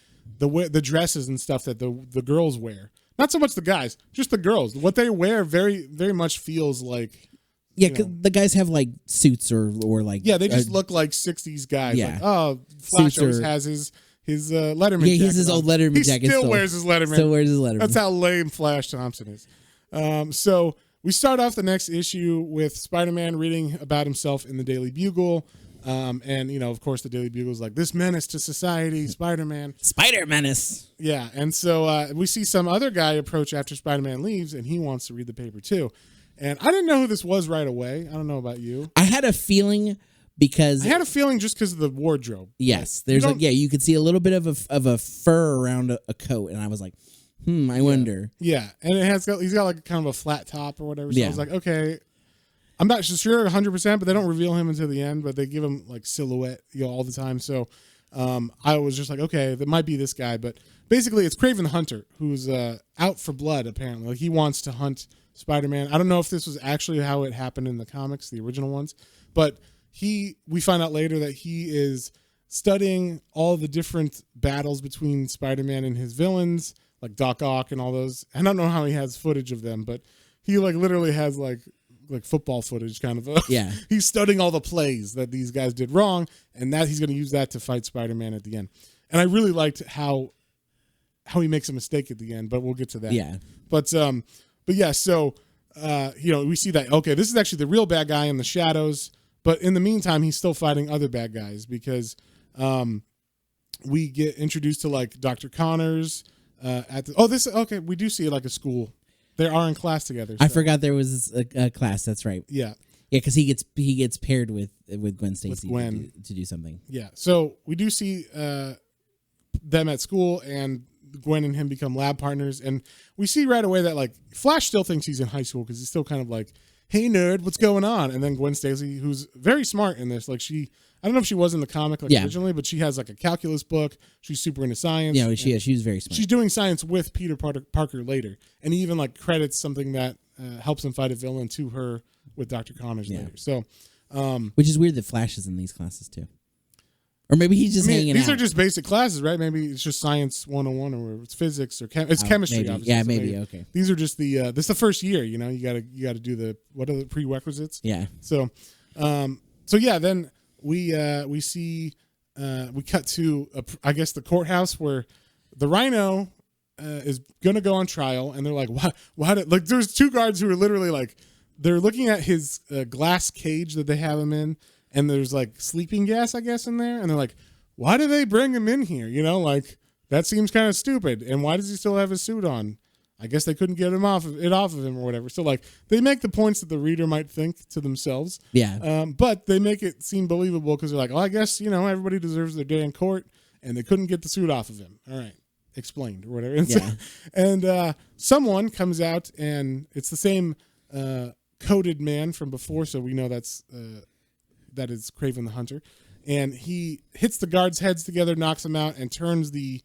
dresses and stuff that the girls wear. Not so much the guys, just the girls. What they wear very, very much feels like. Yeah, cause the guys have like suits or like they just look like 60s guys. Yeah, like, Flash always has his Letterman. Yeah, he's his old Letterman jacket. He still wears his Letterman. Still wears his Letterman. That's how lame Flash Thompson is. So we start off the next issue with Spider-Man reading about himself in the Daily Bugle. And of course the Daily Bugle is like, this menace to society, Spider-Man. Spider Menace. Yeah, and so we see some other guy approach after Spider-Man leaves, and he wants to read the paper too. And I didn't know who this was right away. I don't know about you. I had a feeling just because of the wardrobe. Yes, there's you could see a little bit of a fur around a coat, and I was like, I wonder. Yeah, and he's got like kind of a flat top or whatever. So I was like, okay. I'm not sure 100%, but they don't reveal him until the end, but they give him like silhouette all the time. So I was just like, okay, that might be this guy. But basically it's Kraven the Hunter who's out for blood, apparently. Like he wants to hunt Spider-Man. I don't know if this was actually how it happened in the comics, the original ones, but we find out later that he is studying all the different battles between Spider-Man and his villains, like Doc Ock and all those. I don't know how he has footage of them, but he like literally has like football footage kind of. He's studying all the plays that these guys did wrong, and that he's going to use that to fight Spider-Man at the end. And I really liked how he makes a mistake at the end, but we'll get to that. Yeah. But yeah, so we see that, okay, this is actually the real bad guy in the shadows, but in the meantime he's still fighting other bad guys because we get introduced to like Dr. Connors, we do see like a school. They are in class together. So. I forgot there was a class. That's right. Yeah. Yeah, because he gets paired with Gwen Stacy to do something. Yeah. So we do see them at school, and Gwen and him become lab partners, and we see right away that like Flash still thinks he's in high school because he's still kind of like, "Hey nerd, what's going on?" And then Gwen Stacy, who's very smart in this, like I don't know if she was in the comic originally, but she has like a calculus book. She's super into science. Yeah, she was very smart. She's doing science with Peter Parker later, and he even like credits something that helps him fight a villain to her with Dr. Connors later. So, which is weird that Flash is in these classes too. Or maybe he's just hanging out. These are just basic classes, right? Maybe it's just science 101 or it's physics or it's chemistry. Maybe. Obviously. Yeah, so maybe. Okay. These are just this is the first year. You know, you gotta do what are the prerequisites? Yeah. So, then we see we cut to I guess the courthouse where the Rhino is gonna go on trial, and they're like, why did like there's two guards who are literally like they're looking at his glass cage that they have him in. And there's like sleeping gas, I guess, in there. And they're like, why do they bring him in here? You know, like that seems kind of stupid. And why does he still have his suit on? I guess they couldn't get him off of him or whatever. So like they make the points that the reader might think to themselves. Yeah. But they make it seem believable because they're like, I guess, everybody deserves their day in court. And they couldn't get the suit off of him. All right. Explained or whatever. And, someone comes out and it's the same coated man from before. So we know that is Kraven the Hunter, and he hits the guards' heads together, knocks them out, and turns the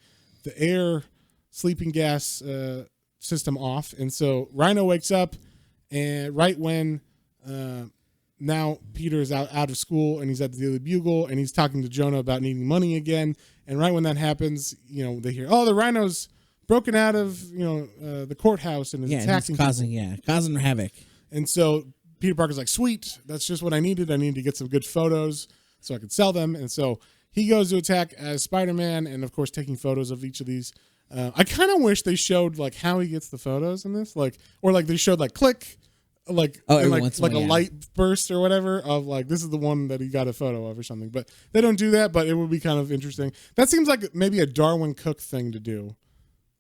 air sleeping gas system off. And so Rhino wakes up, and right when now Peter is out of school and he's at the Daily Bugle and he's talking to Jonah about needing money again. And right when that happens, they hear, the Rhino's broken out of the courthouse and is attacking, causing havoc. And so Peter Parker's like, sweet, that's just what I needed. I need to get some good photos so I could sell them. And so he goes to attack as Spider-Man and, of course, taking photos of each of these. I kind of wish they showed, like, how he gets the photos in this. Or they showed, like, click, like a light burst or whatever of, like, this is the one that he got a photo of or something. But they don't do that, but it would be kind of interesting. That seems like maybe a Darwin Cook thing to do.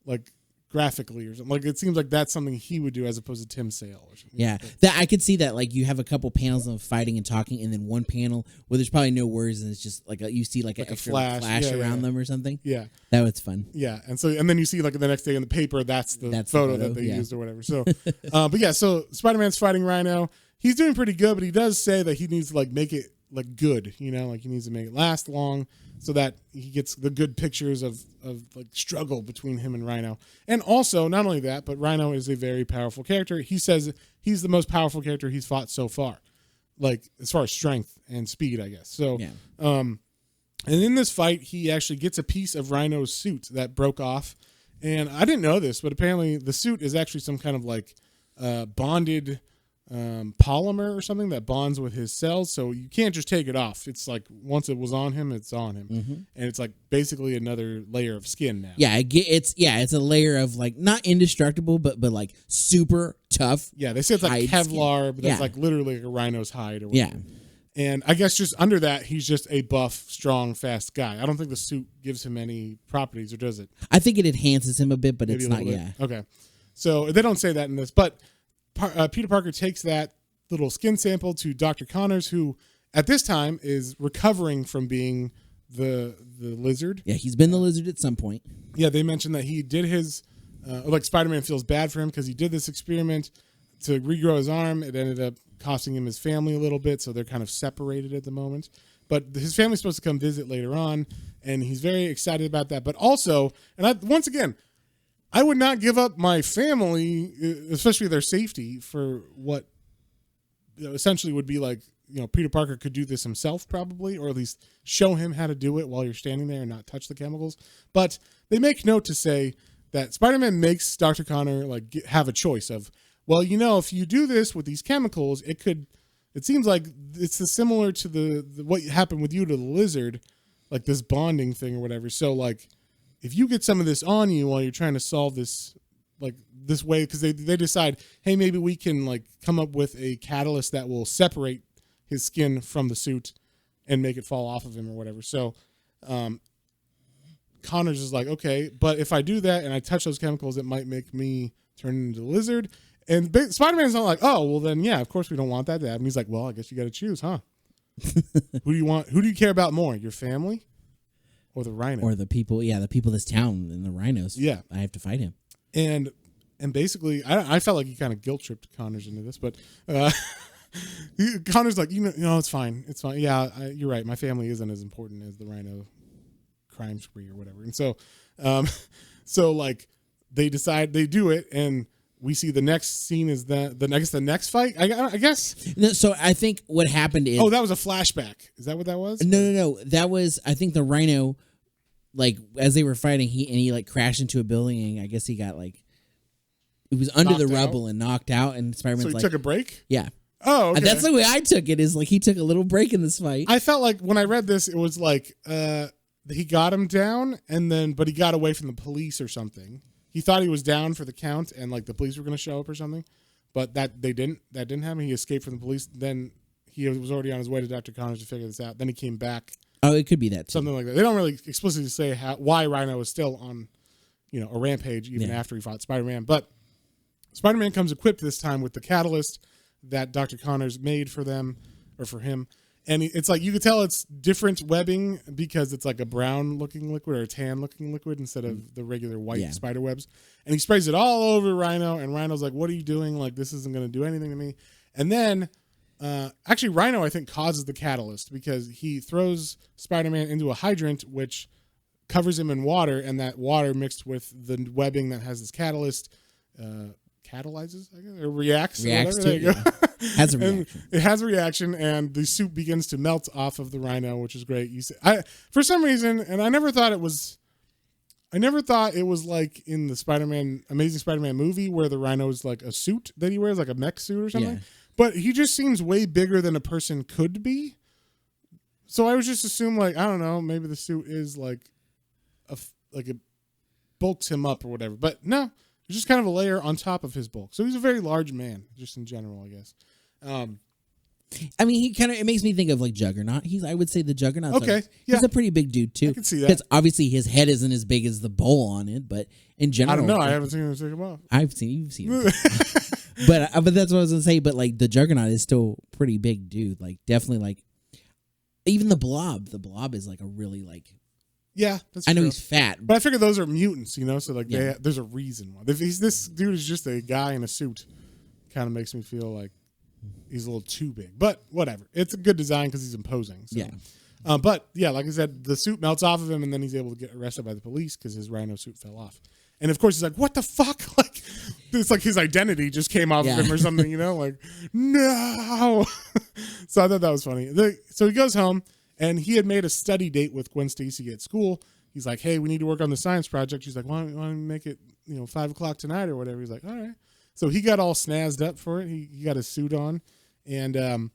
Like, graphically or something. Like it seems like that's something he would do as opposed to Tim Sale or something. Yeah. That I could see that, like you have a couple panels of fighting and talking and then one panel where there's probably no words and it's just like you see like an extra flash around them or something. Yeah. That was fun. Yeah. And then you see like the next day in the paper that's the photo that they used or whatever. So so Spider-Man's fighting Rhino. He's doing pretty good, but he does say that he needs to like make it like good, like he needs to make it last long so that he gets the good pictures of like struggle between him and Rhino. And also, not only that, but Rhino is a very powerful character. He says he's the most powerful character he's fought so far, like as far as strength and speed, I guess. So, and in this fight, he actually gets a piece of Rhino's suit that broke off. And I didn't know this, but apparently the suit is actually some kind of like bonded polymer or something that bonds with his cells, so you can't just take it off. It's like once it was on him, it's on him, and it's like basically another layer of skin now. Yeah, it's a layer of like not indestructible, but like super tough. Yeah, they say it's like Kevlar, skin. But that's like literally like a rhino's hide or whatever. Yeah, and I guess just under that, he's just a buff, strong, fast guy. I don't think the suit gives him any properties, or does it? I think it enhances him a bit, but maybe it's not. Yeah. Okay, so they don't say that in this, but. Peter Parker takes that little skin sample to Dr. Connors, who at this time is recovering from being the lizard. Yeah, he's been the lizard at some point. Yeah, they mentioned that he did his, like Spider-Man feels bad for him because he did this experiment to regrow his arm. It ended up costing him his family a little bit, so they're kind of separated at the moment. But his family's supposed to come visit later on, and he's very excited about that. But also, once again, I would not give up my family, especially their safety, for what essentially would be like, Peter Parker could do this himself probably, or at least show him how to do it while you're standing there and not touch the chemicals. But they make note to say that Spider-Man makes Dr. Connor have a choice of, well, if you do this with these chemicals, it seems like it's similar to the what happened with you to the lizard, like this bonding thing or whatever. So like, if you get some of this on you while you're trying to solve this, like this way, because they decide, hey, maybe we can like come up with a catalyst that will separate his skin from the suit and make it fall off of him or whatever. So Connors is like, okay, but if I do that and I touch those chemicals, it might make me turn into a lizard. And Spider-Man's not like, oh, well then, yeah, of course we don't want that to happen. He's like, well, I guess you got to choose, huh? Who do you want? Who do you care about more, your family or the Rhino? Or the people, the people of this town and the rhinos. Yeah. I have to fight him. And basically, I felt like he kind of guilt-tripped Connors into this, but Connor's like, you know, it's fine. It's fine. Yeah, you're right. My family isn't as important as the Rhino crime spree or whatever. And so, so like they decide they do it, and we see the next scene is the next fight. I guess. No, so I think what happened is that was a flashback. Is that what that was? No. That was, I think, the Rhino. Like as they were fighting, he like crashed into a building, and I guess he got like it was under the rubble and knocked out. And Spider-Man's so he took a break. Yeah. Oh, okay. And that's the way I took it. Is like he took a little break in this fight. I felt like when I read this, it was like he got him down, but he got away from the police or something. He thought he was down for the count, and like the police were going to show up or something, but that didn't happen. He escaped from the police. Then he was already on his way to Dr. Connors to figure this out. Then he came back. Oh, it could be that too. Something like that. They don't really explicitly say why Rhino is still on, a rampage even after he fought Spider-Man. But Spider-Man comes equipped this time with the catalyst that Dr. Connors made for them or for him. And it's like you could tell it's different webbing because it's like a brown looking liquid or a tan looking liquid instead of the regular white spider webs. And he sprays it all over Rhino, and Rhino's like, what are you doing? Like, this isn't going to do anything to me. And then actually Rhino, I think, causes the catalyst because he throws Spider-Man into a hydrant, which covers him in water, and that water mixed with the webbing that has this catalyst catalyzes, I guess, or reacts. Reacts or to it, has a reaction. It has a reaction, and the suit begins to melt off of the Rhino, which is great. For some reason, and I never thought it was like in the Amazing Spider-Man movie where the Rhino is like a suit that he wears, like a mech suit or something. Yeah. But he just seems way bigger than a person could be. So I was just assumed, like, I don't know, maybe the suit is like it bulks him up or whatever. But no, it's just kind of a layer on top of his bulk. So he's a very large man, just in general, I guess. I mean, it makes me think of like Juggernaut. I would say the Juggernaut. Okay, he's a pretty big dude too. I can see that. Because obviously his head isn't as big as the bowl on it, but in general, I don't know. I haven't seen him take him off. You've seen him. But that's what I was gonna say. But like the Juggernaut is still pretty big dude. Like definitely like even the Blob. The Blob is like a really like. Yeah, that's true. I know he's fat, but I figure those are mutants, so like there's a reason why. If this dude is just a guy in a suit, kind of makes me feel like he's a little too big. But whatever, it's a good design because he's imposing. So. Yeah. But yeah, like I said, the suit melts off of him, and then he's able to get arrested by the police because his Rhino suit fell off. And of course, he's like, "What the fuck?" Like it's like his identity just came off of him or something, Like no. So I thought that was funny. So he goes home. And he had made a study date with Gwen Stacy at school. He's like, hey, we need to work on the science project. She's like, why don't we make it, 5 o'clock tonight or whatever? He's like, all right. So he got all snazzed up for it. He got his suit on. And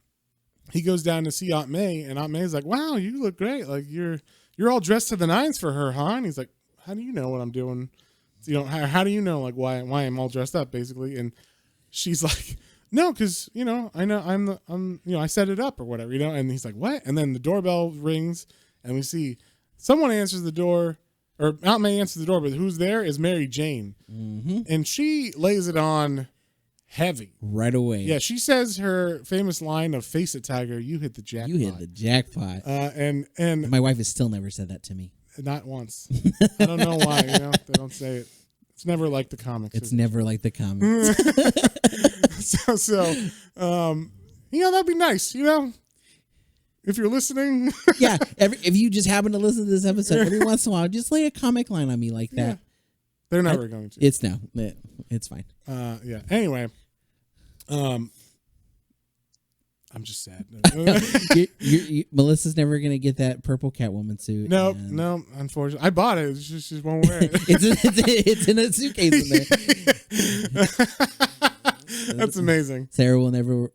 he goes down to see Aunt May. And Aunt May's like, wow, you look great. Like, you're all dressed to the nines for her, huh? And he's like, how do you know what I'm doing? How do you know, like, why I'm all dressed up, basically? And she's like... No, because I know I set it up or whatever, And he's like, "What?" And then the doorbell rings, and we see someone answers the door, or Aunt May answers the door, but who's there is Mary Jane, and she lays it on heavy right away. Yeah, she says her famous line of "Face it, Tiger, you hit the jackpot." You hit the jackpot. And my wife has still never said that to me. Not once. I don't know why. They don't say it. It's never like the comics. It's never like the comics. So, that'd be nice, if you're listening. Yeah, if you just happen to listen to this episode every once in a while, just lay a comic line on me like that. Yeah. They're never going to. It's fine. Yeah. Anyway, I'm just sad. Melissa's never gonna get that purple Catwoman suit. No, unfortunately, I bought it. She just won't wear it. it's in a suitcase in there. That's amazing. Sarah will never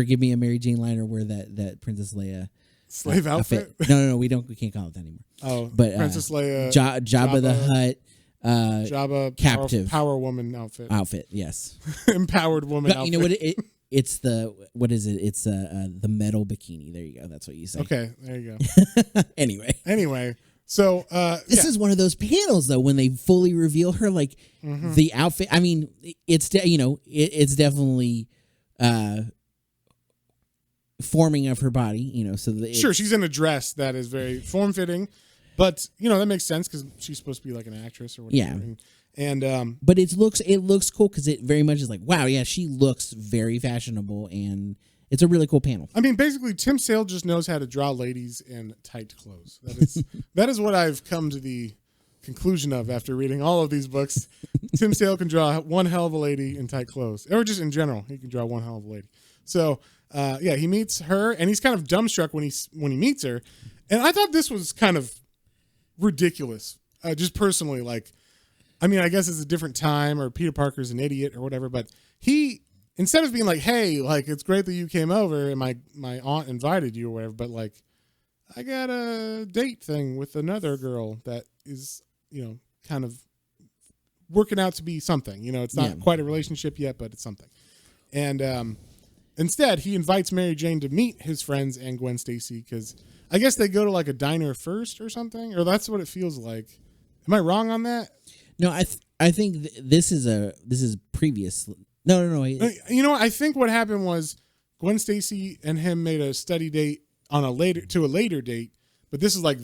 give me a Mary Jane line or wear that Princess Leia slave outfit. No, we can't call it that anymore. Oh, but Princess Leia, Jabba the Hutt. Jabba captive power woman outfit. Yes. Empowered woman outfit. You know what it's what is it? It's the metal bikini. There you go. That's what you say. Okay, there you go. Anyway, So this is one of those panels though when they fully reveal her, like the outfit. I mean, it's it's definitely forming of her body. So sure, she's in a dress that is very form fitting, but that makes sense because she's supposed to be like an actress or whatever. Yeah. And but it looks cool because it very much is like, wow, yeah, she looks very fashionable, and it's a really cool panel. I mean, basically, Tim Sale just knows how to draw ladies in tight clothes. That is what I've come to the conclusion of after reading all of these books. Tim Sale can draw one hell of a lady in tight clothes, or just in general, he can draw one hell of a lady. So, he meets her, and he's kind of dumbstruck when he meets her, and I thought this was kind of ridiculous, just personally. Like, I mean, I guess it's a different time, or Peter Parker's an idiot, or whatever, but he. Instead of being like, hey, like, it's great that you came over and my aunt invited you or whatever, but like, I got a date thing with another girl that is, kind of working out to be something. It's not quite a relationship yet, but it's something. And instead, he invites Mary Jane to meet his friends and Gwen Stacy because I guess they go to like a diner first or something, or that's what it feels like. Am I wrong on that? No, I think this is previous. No. I think what happened was Gwen Stacy and him made a study date on a later date, but this is like,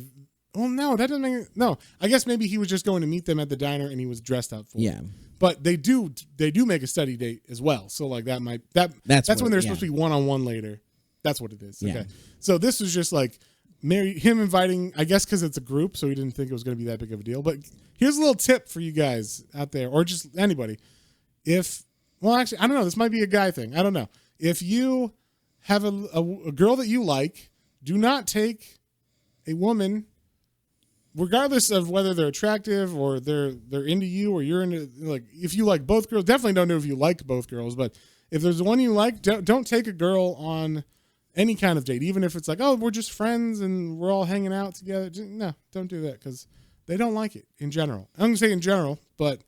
oh no, that doesn't make no. I guess maybe he was just going to meet them at the diner and he was dressed up for it. But they do make a study date as well. So like that's when they're supposed to be one-on-one later. That's what it is. Yeah. Okay. So this was just like him inviting, I guess because it's a group, so he didn't think it was going to be that big of a deal. But here's a little tip for you guys out there, or just anybody. Well, actually, I don't know. This might be a guy thing. I don't know. If you have a girl that you like, do not take a woman, regardless of whether they're attractive or they're into you or you're into, like, if you like both girls, definitely don't know if you like both girls, but if there's one you like, don't take a girl on any kind of date, even if it's like, oh, we're just friends and we're all hanging out together. No, don't do that because they don't like it in general. I'm going to say in general, but,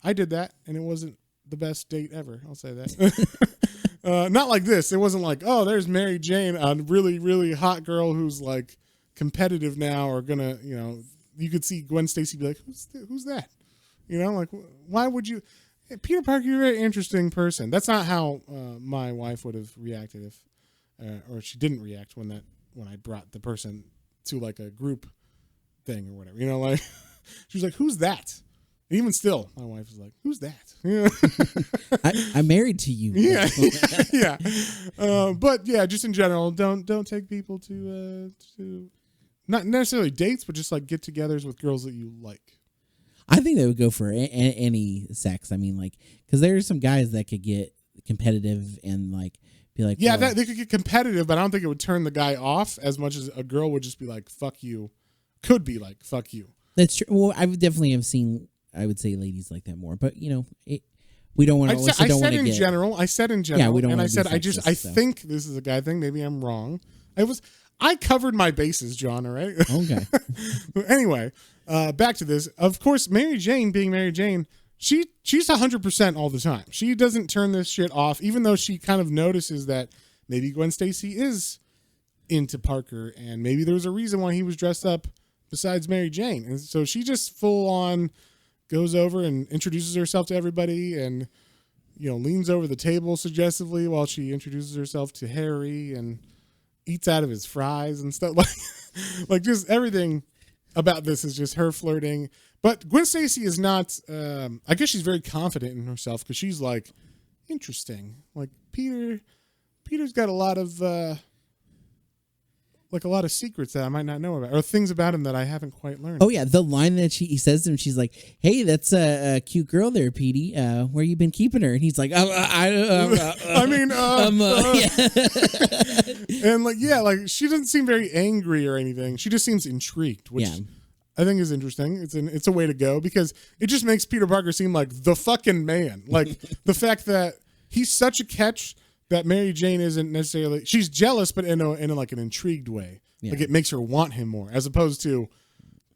I did that and it wasn't the best date ever. I'll say that. Not like this. It wasn't like, oh, there's Mary Jane, a really, really hot girl who's like competitive now or gonna, you could see Gwen Stacy be like, who's that? Like, why would you? Hey, Peter Parker, you're a very interesting person. That's not how my wife would have reacted if, or she didn't react when I brought the person to like a group thing or whatever. Like she was like, who's that? Even still, my wife is like, "Who's that?" I'm married to you. Yeah, yeah. But yeah, just in general, don't take people to not necessarily dates, but just like get-togethers with girls that you like. I think they would go for any sex. I mean, like, because there are some guys that could get competitive and like be like, yeah, they could get competitive, but I don't think it would turn the guy off as much as a girl would just be like, "Fuck you," could be like, "Fuck you." That's true. Well, I would definitely have seen. I would say ladies like that more, but we don't want to. I said in general. Yeah, we don't. And I said sexist, I think this is a guy thing. Maybe I'm wrong. I covered my bases, John. All right. Okay. Anyway, back to this. Of course, Mary Jane being Mary Jane, she's 100% all the time. She doesn't turn this shit off, even though she kind of notices that maybe Gwen Stacy is into Parker, and maybe there was a reason why he was dressed up besides Mary Jane, and so she just full on goes over and introduces herself to everybody and, leans over the table suggestively while she introduces herself to Harry and eats out of his fries and stuff. Like just everything about this is just her flirting. But Gwen Stacy is not, I guess she's very confident in herself because she's like, interesting. Like Peter's got a lot of secrets that I might not know about, or things about him that I haven't quite learned. Oh yeah, the line that he says to him, she's like, "Hey, that's a cute girl there, Petey. Where you been keeping her?" And he's like, yeah. And like she doesn't seem very angry or anything. She just seems intrigued, which I think is interesting. It's a way to go because it just makes Peter Parker seem like the fucking man. Like the fact that he's such a catch. That Mary Jane isn't necessarily, she's jealous, but in a like an intrigued way. Yeah. Like it makes her want him more, as opposed to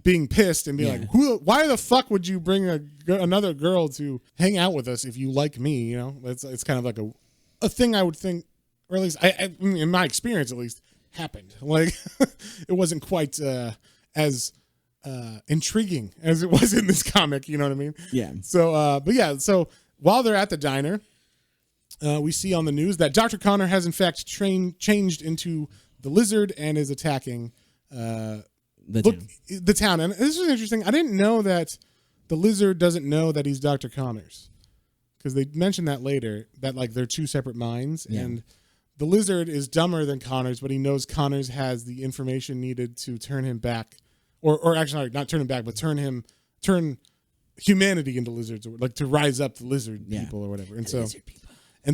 being pissed and being like, why the fuck would you bring another girl to hang out with us if you like me? It's kind of like a thing I would think, or at least I in my experience at least, happened. Like it wasn't quite as intriguing as it was in this comic. You know what I mean? Yeah. So, so while they're at the diner, we see on the news that Dr. Connor has in fact changed into the Lizard and is attacking the town. And this is interesting. I didn't know that the Lizard doesn't know that he's Dr. Connors, because they mentioned that later, that like they're two separate minds. Yeah. And the Lizard is dumber than Connors, but he knows Connors has the information needed to turn him back, or actually not turn him back, but turn humanity into lizards, or like to rise up the lizard people or whatever. And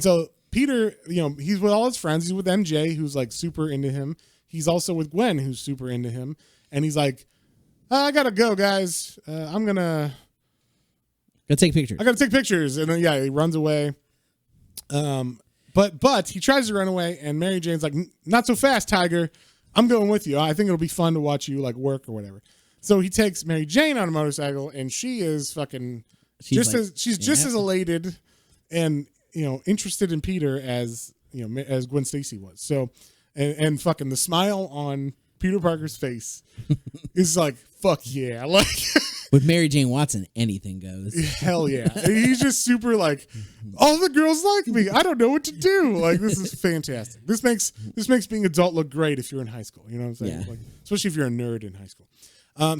so Peter, he's with all his friends. He's with MJ, who's like super into him. He's also with Gwen, who's super into him. And he's like, I gotta go, guys. I'm gonna take pictures. I gotta take pictures. And then he runs away. But he tries to run away, and Mary Jane's like, not so fast, Tiger. I'm going with you. I think it'll be fun to watch you like work or whatever. So he takes Mary Jane on a motorcycle, and she is fucking just as elated and interested in Peter as as Gwen Stacy was. So and fucking the smile on Peter Parker's face is like, fuck yeah. Like with Mary Jane Watson, anything goes. Hell yeah. He's just super like, all the girls like me. I don't know what to do. Like, this is fantastic. This makes being adult look great if you're in high school. You know what I'm saying? Yeah. Like, especially if you're a nerd in high school.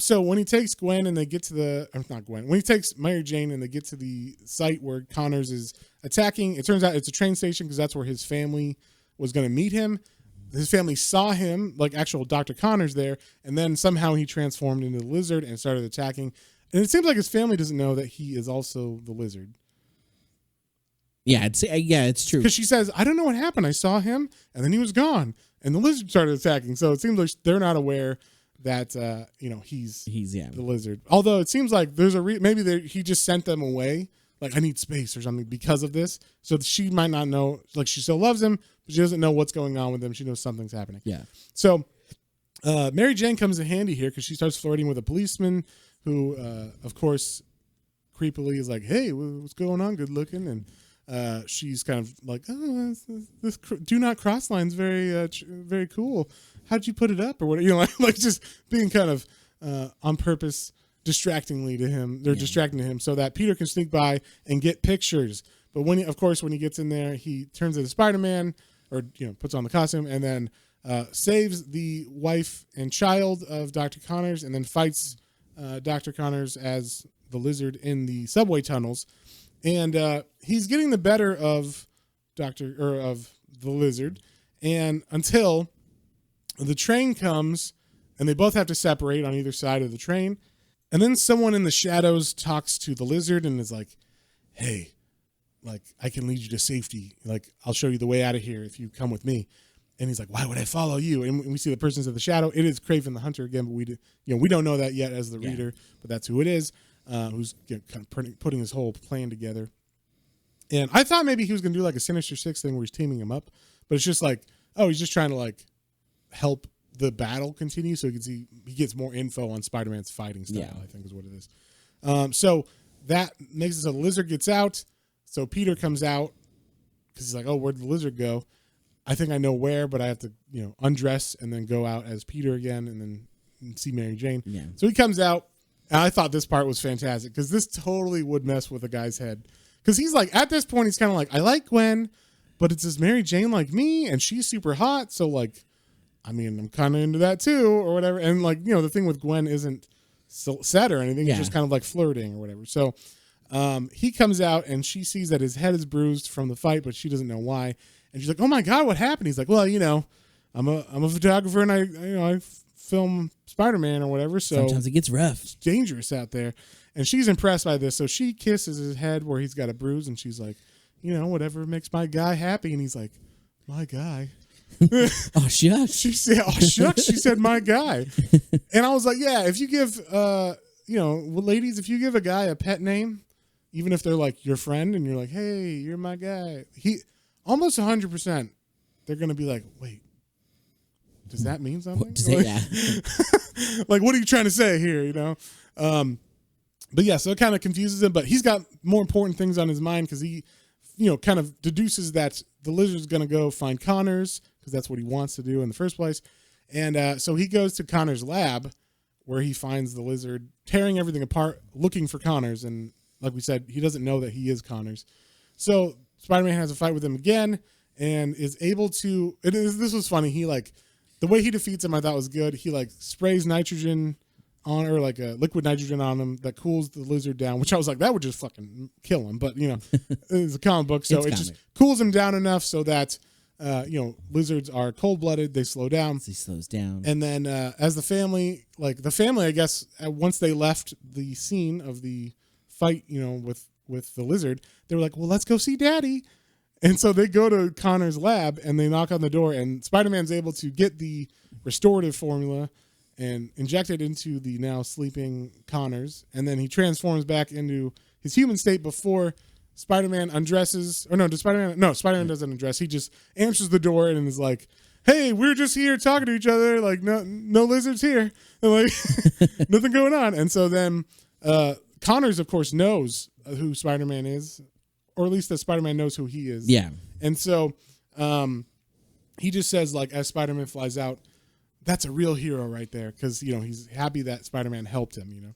So when he takes Gwen and they get to when he takes Mary Jane and they get to the site where Connors is attacking, it turns out it's a train station because that's where his family was going to meet him. His family saw him, like actual Dr. Connors there, and then somehow he transformed into the Lizard and started attacking. And it seems like his family doesn't know that he is also the Lizard. Yeah, it's true. Because she says, I don't know what happened. I saw him, and then he was gone, and the Lizard started attacking. So it seems like they're not aware that he's the Lizard. Although it seems like there's maybe he just sent them away. Like, I need space or something because of this. So she might not know. Like, she still loves him, but she doesn't know what's going on with him. She knows something's happening. Yeah. So Mary Jane comes in handy here because she starts flirting with a policeman who, of course, creepily is like, hey, what's going on? Good looking. And she's kind of like, oh, this do not cross line's very cool. How'd you put it up? Or what? Like just being kind of on purpose distractingly to him. They're distracting to him so that Peter can sneak by and get pictures. But when he gets in there, he turns into Spider-Man, or puts on the costume, and then saves the wife and child of Dr. Connors, and then fights Dr. Connors as the Lizard in the subway tunnels. And he's getting the better of the Lizard, and until the train comes, and they both have to separate on either side of the train. And then someone in the shadows talks to the Lizard and is like, hey, like, I can lead you to safety. Like, I'll show you the way out of here if you come with me. And he's like, why would I follow you? And we see the person's in the shadow. It is Kraven the Hunter again, but we don't know that yet as the reader, but that's who it is, who's kind of putting his whole plan together. And I thought maybe he was going to do like a Sinister Six thing where he's teaming him up, but it's just like, oh, he's just trying to like help the battle continue so he gets more info on Spider-Man's fighting style, I think is what it is. So that makes it so the Lizard gets out. So Peter comes out because he's like, oh, where'd the Lizard go? I think I know where, but I have to, undress and then go out as Peter again and then see Mary Jane. Yeah. So he comes out, and I thought this part was fantastic because this totally would mess with a guy's head. Because he's like, at this point, he's kind of like, I like Gwen, but it's this Mary Jane like me, and she's super hot. So like, I mean, I'm kind of into that too, or whatever. And like, the thing with Gwen isn't set or anything. It's just kind of like flirting or whatever. So he comes out and she sees that his head is bruised from the fight, but she doesn't know why. And she's like, oh my God, what happened? He's like, well, I'm a photographer and I film Spider-Man or whatever. So sometimes it gets rough. It's dangerous out there. And she's impressed by this. So she kisses his head where he's got a bruise and she's like, whatever makes my guy happy. And he's like, my guy. Oh, shucks. She said, oh, shucks. She said, my guy. And I was like, yeah, if you give, ladies, if you give a guy a pet name, even if they're like your friend and you're like, hey, you're my guy, almost 100%, they're going to be like, wait, does that mean something? Like, what are you trying to say here, But yeah, so it kind of confuses him, but he's got more important things on his mind because he, kind of deduces that the Lizard's going to go find Connors because that's what he wants to do in the first place. And so he goes to Connors' lab where he finds the lizard tearing everything apart, looking for Connors. And like we said, he doesn't know that he is Connors. So Spider-Man has a fight with him again and is able to. This was funny. He like the way he defeats him, I thought was good. He like sprays nitrogen on, or like a liquid nitrogen on him that cools the lizard down, which I was like, that would just fucking kill him. But, you know, it's a comic book, so it just cools him down enough so that, you know, lizards are cold-blooded. They slow down. He slows down. And then as the family, I guess, once they left the scene of the fight, you know, with the lizard, they were like, well, let's go see Daddy. And so they go to Connor's lab and they knock on the door, and Spider-Man's able to get the restorative formula and inject it into the now sleeping Connors, and then he transforms back into his human state before Spider-Man undresses. Or no, Spider-Man doesn't undress. He just answers the door and is like, hey, we're just here talking to each other. Like, no lizards here. And like, nothing going on. And so then Connors, of course, knows who Spider-Man is, or at least that Spider-Man knows who he is. Yeah. And so he just says, like, as Spider-Man flies out, that's a real hero right there, because, you know, he's happy that Spider-Man helped him, you know.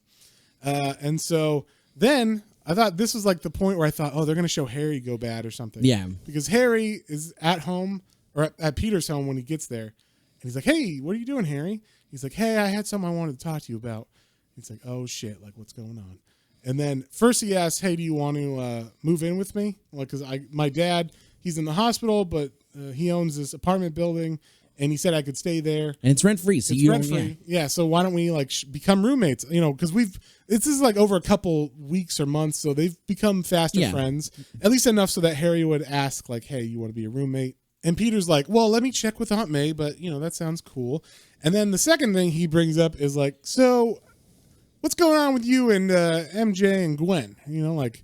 And so then I thought this was like the point where I thought, oh, they're going to show Harry go bad or something. Yeah. Because Harry is at home, or at Peter's home when he gets there. And he's like, hey, what are you doing, Harry? He's like, hey, I had something I wanted to talk to you about. He's like, oh, shit, like, what's going on? And then first he asks, hey, do you want to move in with me? Like, because my dad, he's in the hospital, but he owns this apartment building. And he said I could stay there, and it's rent free. So you rent free, yeah. So why don't we like become roommates? You know, because this is like over a couple weeks or months, so they've become faster friends, at least enough so that Harry would ask like, "Hey, you want to be a roommate?" And Peter's like, "Well, let me check with Aunt May, but you know that sounds cool." And then the second thing he brings up is like, "So, what's going on with you and MJ and Gwen? You know, like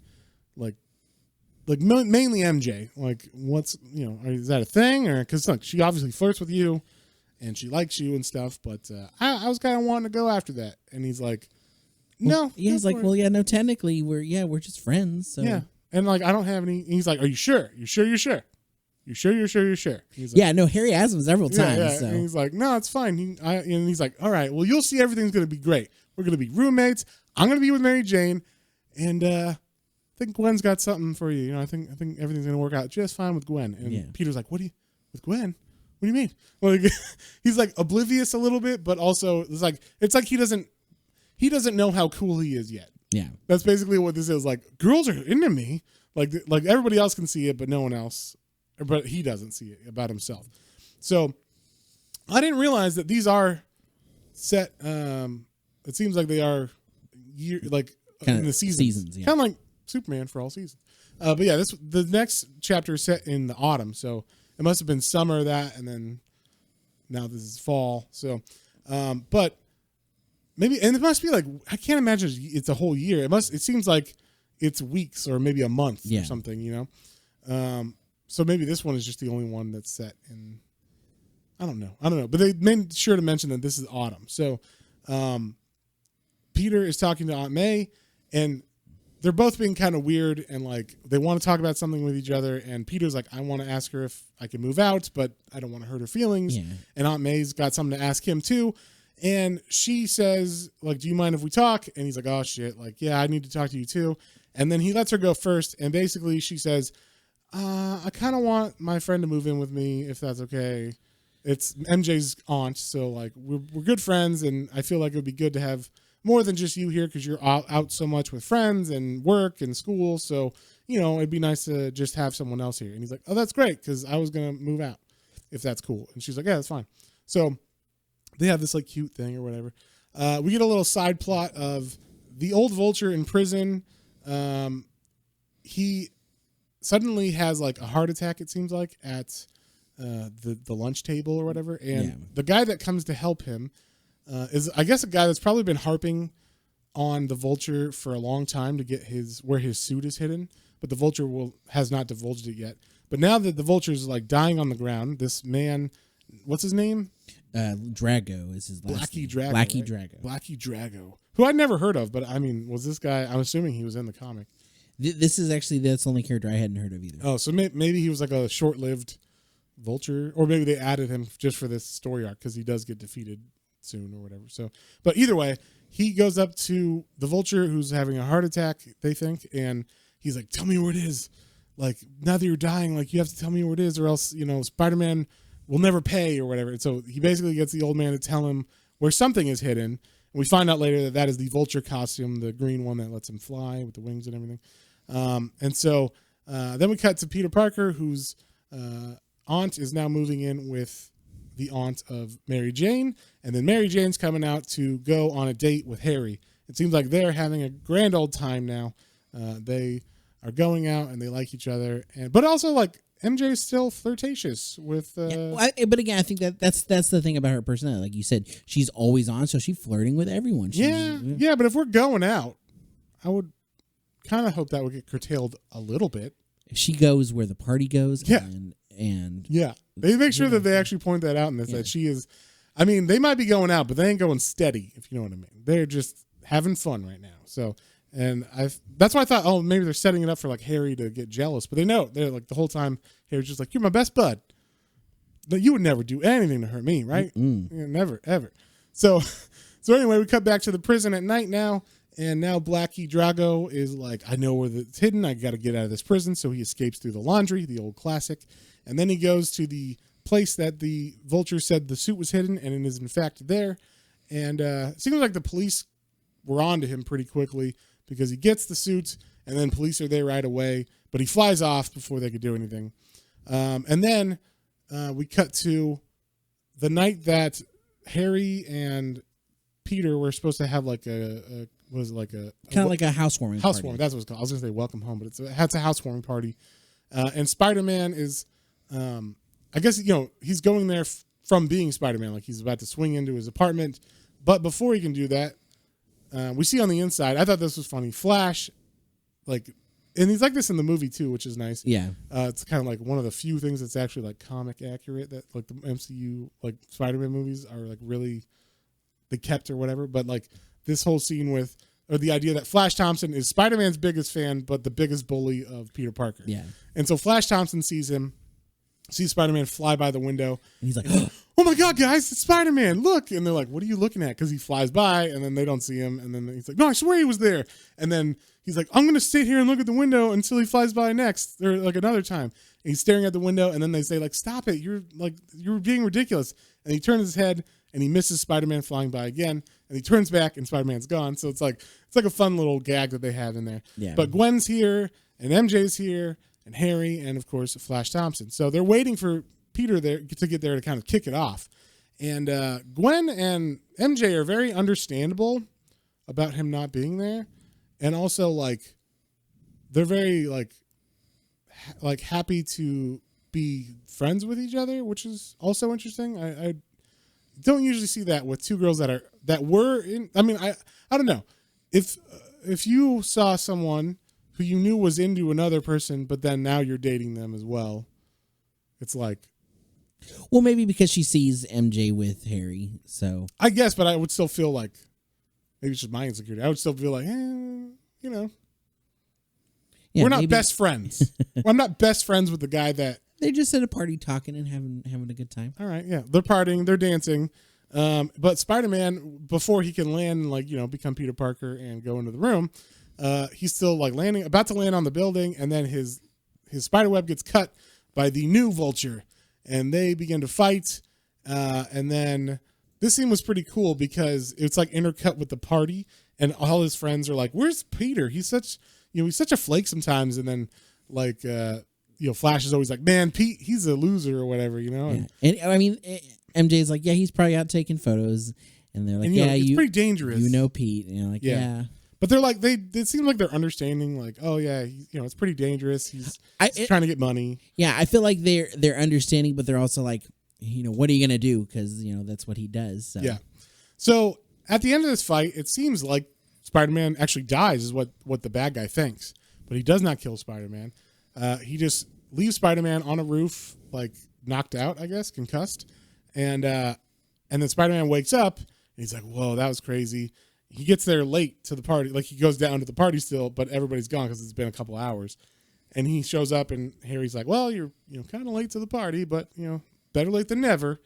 mainly MJ, like what's, you know, is that a thing? Or because look, she obviously flirts with you and she likes you and stuff, but I was kind of wanting to go after that." And he's like, no. Well, yeah, he's like, well, yeah, no, technically we're just friends. So. Yeah. And like, I don't have any, he's like, are you sure? You sure? He's like, yeah, no, Harry asked him several times. Yeah. So. And he's like, no, it's fine. And he's like, all right, well, you'll see, everything's going to be great. We're going to be roommates. I'm going to be with Mary Jane. And, I think Gwen's got something for you. You know, I think everything's gonna work out just fine with Gwen. And Peter's like, with Gwen? What do you mean? Like, he's like oblivious a little bit, but also it's like he doesn't know how cool he is yet. Yeah, that's basically what this is. Like, girls are into me. Like everybody else can see it, but no one else. But he doesn't see it about himself. So I didn't realize that these are set. It seems like they are in the seasons. Yeah. Kind of like Superman for all seasons. But yeah, the next chapter is set in the autumn, so it must have been summer that, and then now this is fall. So, but maybe, and it must be like, I can't imagine it's a whole year. It seems like it's weeks or maybe a month or something, you know. So maybe this one is just the only one that's set in. I don't know, but they made sure to mention that this is autumn. So, Peter is talking to Aunt May, and they're both being kind of weird, and like they want to talk about something with each other. And Peter's like, I want to ask her if I can move out, but I don't want to hurt her feelings. Yeah. And Aunt May's got something to ask him too. And she says, like, do you mind if we talk? And he's like, oh shit. Like, yeah, I need to talk to you too. And then he lets her go first. And basically she says, I kind of want my friend to move in with me, if that's okay. It's MJ's aunt. So like we're good friends. And I feel like it would be good to have more than just you here, because you're out so much with friends and work and school. So, you know, it'd be nice to just have someone else here. And he's like, oh, that's great, because I was going to move out, if that's cool. And she's like, yeah, that's fine. So they have this like cute thing or whatever. We get a little side plot of the Old Vulture in prison. He suddenly has like a heart attack, it seems like, at the lunch table or whatever. And the guy that comes to help him is, I guess, a guy that's probably been harping on the Vulture for a long time to get where his suit is hidden, but the Vulture has not divulged it yet. But now that the Vulture is like dying on the ground, this man, what's his name? Drago is his last name. Drago. Blackie right? Drago. Blackie Drago, who I'd never heard of, but I mean, was this guy? I'm assuming he was in the comic. This is actually that's the only character I hadn't heard of either. Oh, so maybe he was like a short-lived Vulture, or maybe they added him just for this story arc, because he does get defeated soon or whatever. So, but either way, he goes up to the Vulture who's having a heart attack, they think, and he's like, tell me where it is. Like, now that you're dying, like, you have to tell me where it is, or else, Spider-Man will never pay or whatever. And so he basically gets the old man to tell him where something is hidden. And we find out later that is the Vulture costume, the green one that lets him fly with the wings and everything. And so then we cut to Peter Parker, whose aunt is now moving in with the aunt of Mary Jane, and then Mary Jane's coming out to go on a date with Harry. It seems like they're having a grand old time now. They are going out and they like each other, but also like MJ is still flirtatious with. But again, I think that's the thing about her personality. Like you said, she's always on, so she's flirting with everyone. Yeah. But if we're going out, I would kind of hope that would get curtailed a little bit. If she goes where the party goes, and yeah, they make sure that they actually point that out in this, that she is. I mean, they might be going out, but they ain't going steady, if you know what I mean. They're just having fun right now. So, and that's why I thought, oh, maybe they're setting it up for like Harry to get jealous, but they're like the whole time Harry's just like, you're my best bud. You would never do anything to hurt me, right? Yeah, never, ever. So anyway, we cut back to the prison at night now. And now Blackie Drago is like, I know where it's hidden. I got to get out of this prison. So he escapes through the laundry, the old classic. And then he goes to the place that the Vulture said the suit was hidden, and it is in fact there. And it seems like the police were on to him pretty quickly because he gets the suit, and then police are there right away. But he flies off before they could do anything. And then we cut to the night that Harry and Peter were supposed to have like a kind of like a housewarming party. That's what it's called. I was gonna say welcome home, but it's a housewarming party. And Spider-Man is I guess he's going there from being Spider-Man, like he's about to swing into his apartment. But before he can do that, we see on the inside, I thought this was funny, Flash, like, and he's like this in the movie too, which is nice. Yeah. It's kind of like one of the few things that's actually like comic accurate, that like the MCU like Spider-Man movies are like really, they kept or whatever. But like this whole scene or the idea that Flash Thompson is Spider-Man's biggest fan, but the biggest bully of Peter Parker. Yeah. And so Flash Thompson sees Spider-Man fly by the window. And he's like, oh my God, guys, it's Spider-Man, look. And they're like, what are you looking at? Because he flies by, and then they don't see him. And then he's like, no, I swear he was there. And then he's like, I'm going to sit here and look at the window until he flies by next, or like another time. And he's staring at the window, and then they say, like, stop it. You're being ridiculous. And he turns his head, and he misses Spider-Man flying by again. And he turns back, and Spider-Man's gone. So it's like a fun little gag that they have in there. Yeah. But Gwen's here, and MJ's here, and Harry, and of course Flash Thompson. So they're waiting for Peter there to get there to kind of kick it off. And Gwen and MJ are very understandable about him not being there, and also like they're very like happy to be friends with each other, which is also interesting. I don't usually see that with two girls that were in. I mean, I don't know if you saw someone who you knew was into another person, but then now you're dating them as well. It's like, well, maybe because she sees MJ with Harry, so I guess. But I would still feel like, maybe it's just my insecurity, I would still feel like, yeah, we're not best friends. I'm not best friends with the guy that they're just at a party talking and having a good time. All right, yeah, they're partying, they're dancing. But Spider-Man, before he can land and like become Peter Parker and go into the room, he's still like about to land on the building, and then his spiderweb gets cut by the new Vulture, and they begin to fight. And then this scene was pretty cool because it's like intercut with the party, and all his friends are like, "Where's Peter? He's such a flake sometimes." And then like Flash is always like, "Man, Pete, he's a loser," or whatever, Yeah. And I mean, MJ's like, "Yeah, he's probably out taking photos," and they're like, and, it's pretty dangerous. Pete, and you're like, yeah. But they're like, it seems like they're understanding, like, oh yeah, it's pretty dangerous. He's trying to get money. Yeah, I feel like they're understanding, but they're also like, what are you gonna do? Because that's what he does. So. Yeah. So at the end of this fight, it seems like Spider-Man actually dies, is what the bad guy thinks, but he does not kill Spider-Man. He just leaves Spider-Man on a roof, like knocked out, I guess, concussed, and then Spider-Man wakes up and he's like, whoa, that was crazy. He gets there late to the party. Like, he goes down to the party still, but everybody's gone because it's been a couple hours. And he shows up, and Harry's like, well, you're kind of late to the party, but, better late than never.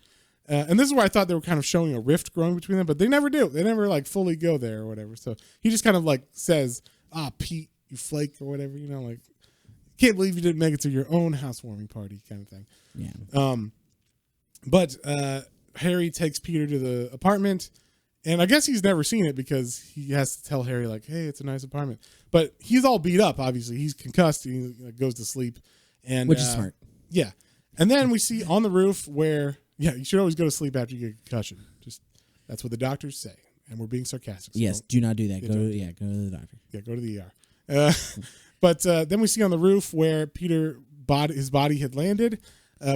And this is where I thought they were kind of showing a rift growing between them, but they never do. They never like fully go there or whatever. So he just kind of like says, Pete, you flake or whatever, like, can't believe you didn't make it to your own housewarming party kind of thing. Yeah. But Harry takes Peter to the apartment, and I guess he's never seen it because he has to tell Harry like, hey, it's a nice apartment. But he's all beat up, obviously. He's concussed. He goes to sleep. Which is smart. Yeah. And then we see on the roof where, you should always go to sleep after you get a concussion. Just that's what the doctors say. And we're being sarcastic. So yes, do not do that. Go to the doctor. Yeah, go to the ER. But then we see on the roof where his body had landed.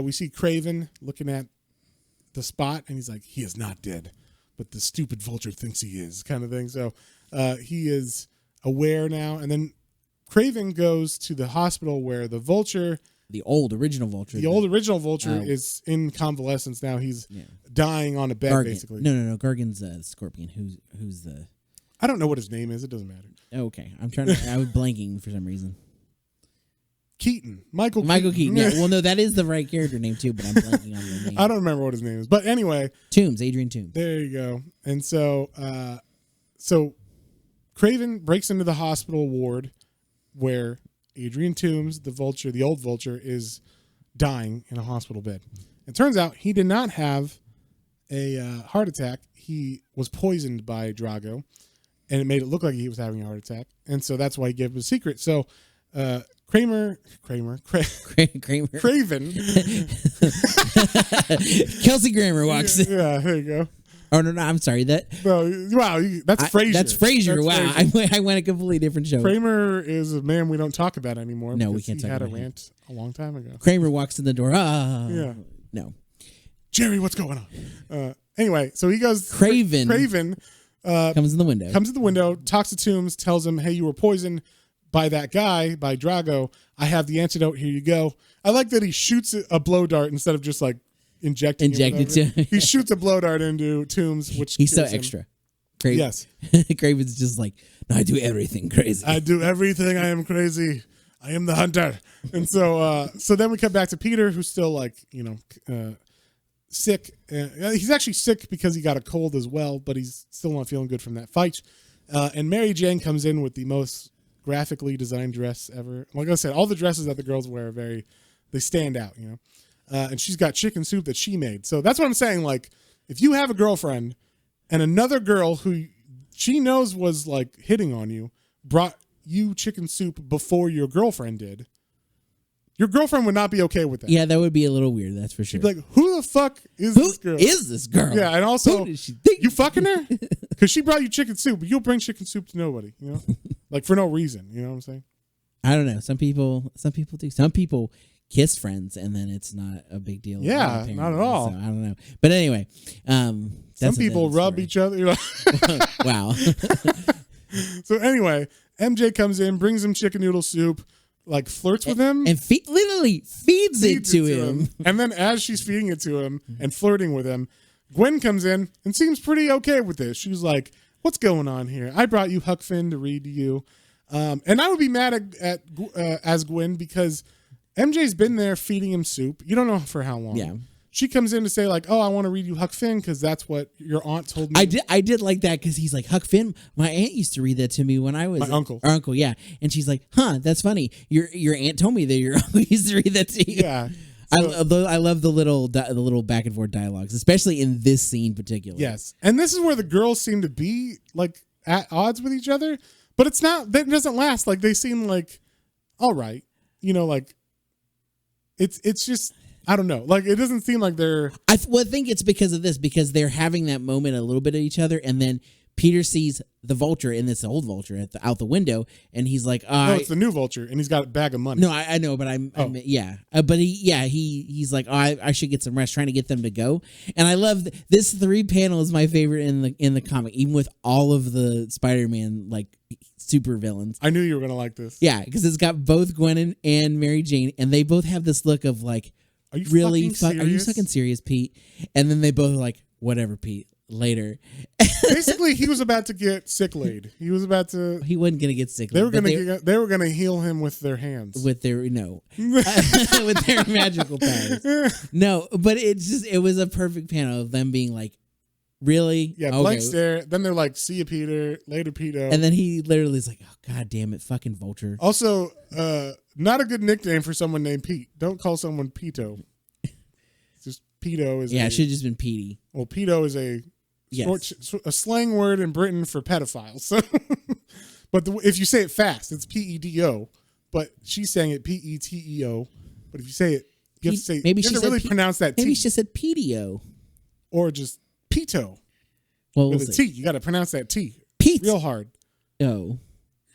We see Craven looking at the spot, and he's like, he is not dead, but the stupid vulture thinks he is, kind of thing. So he is aware now. And then Craven goes to the hospital where the vulture... The old original vulture. The old original vulture is in convalescence now. He's dying on a bed, Gargan. basically. No. Gargan's Scorpion. Who's the... I don't know what his name is. It doesn't matter. Okay. I was blanking for some reason. Keaton. Michael Keaton. Yeah. Well, no, that is the right character name, too, but I'm blanking on the name. I don't remember what his name is. But anyway. Adrian Toomes. There you go. And so Craven breaks into the hospital ward where Adrian Toomes, the vulture, the old vulture, is dying in a hospital bed. It turns out he did not have a heart attack. He was poisoned by Drago, and it made it look like he was having a heart attack. And so that's why he gave him a secret. So Craven. Kelsey Grammer walks in. Yeah, there you go. Oh, no, I'm sorry. Wow, that's Frasier. That's Frasier. Wow, Frasier. I went a completely different show. Kramer is a man we don't talk about anymore. No, we can't talk about him. He had a rant a long time ago. Kramer walks in the door. Yeah. No. Jerry, what's going on? Anyway, so he goes. Craven comes in the window. Comes in the window, talks to Toomes, tells him, hey, you were poisoned by that guy, by Drago. I have the antidote. Here you go. I like that he shoots a blow dart instead of just like injected to him. He shoots a blow dart into Toomes, which he's so extra. Craven. Yes. Craven's just like, no, I do everything crazy. I do everything. I am crazy. I am the hunter. And so then we come back to Peter, who's still like, sick. He's actually sick because he got a cold as well, but he's still not feeling good from that fight. And Mary Jane comes in with the most graphically designed dress ever. Like I said, all the dresses that the girls wear they stand out, and she's got chicken soup that she made. So that's what I'm saying. Like, if you have a girlfriend and another girl who she knows was like hitting on you brought you chicken soup before your girlfriend did, your girlfriend would not be okay with that. Yeah, that would be a little weird. That's for sure. She'd be like, who the fuck is this girl? Who is this girl? Yeah, and also, you fucking her? Because she brought you chicken soup, but you'll bring chicken soup to nobody, like for no reason. You know what I'm saying? I don't know. Some people do. Some people kiss friends, and then it's not a big deal. Yeah, not at all. So, I don't know. But anyway, some people rub each other. Wow. So anyway, MJ comes in, brings him chicken noodle soup, like flirts with him. And literally feeds it to him. And then as she's feeding it to him and flirting with him, Gwen comes in and seems pretty okay with this. She's like, what's going on here? I brought you Huck Finn to read to you. And I would be mad at as Gwen because MJ's been there feeding him soup. You don't know for how long. Yeah. She comes in to say like, oh, I want to read you Huck Finn because that's what your aunt told me. I did like that because he's like, Huck Finn, my aunt used to read that to me when I was... My uncle. Our uncle, yeah. And she's like, huh, that's funny. Your aunt told me that your uncle used to read that to you. Yeah. So, I love the little back and forth dialogues, especially in this scene particularly. Yes. And this is where the girls seem to be like at odds with each other, but it's not, that doesn't last. Like they seem like, all right, like it's just, I don't know. Like, it doesn't seem like they're... I think it's because of this, because they're having that moment a little bit of each other, and then Peter sees the vulture in this old vulture out the window, and he's like... no, it's the new vulture, and he's got a bag of money. No, I know, but yeah. But he's like, I should get some rest, trying to get them to go. And I love... This 3 panel is my favorite in the comic, even with all of the Spider-Man, like, super villains. I knew you were going to like this. Yeah, because it's got both Gwen and Mary Jane, and they both have this look of, like... Are you really are you fucking serious, Pete? And then they both are like, whatever, Pete. later. Basically, he was about to get sick laid. He was about to. He wasn't gonna get sick. They were gonna heal him with their hands. With their with their magical powers. No, but it was a perfect panel of them being like, really? Yeah, blank stare. Then they're like, see you, Peter. Later, Peter. And then he literally is like, oh, God damn it, fucking Vulture. Also, not a good nickname for someone named Pete. Don't call someone Pito. It's just Pedo is. Yeah, it should have just been Petey. Well, Pedo is a slang word in Britain for pedophiles. So, but if you say it fast, it's P-E-D-O. But she's saying it P-E-T-E-O. But if you say it, you have to say. Maybe you she have to really pronounce that T. Maybe she said Petio. Or just Pito. Well, with a T. You got to pronounce that T. Pete. Real hard. Oh.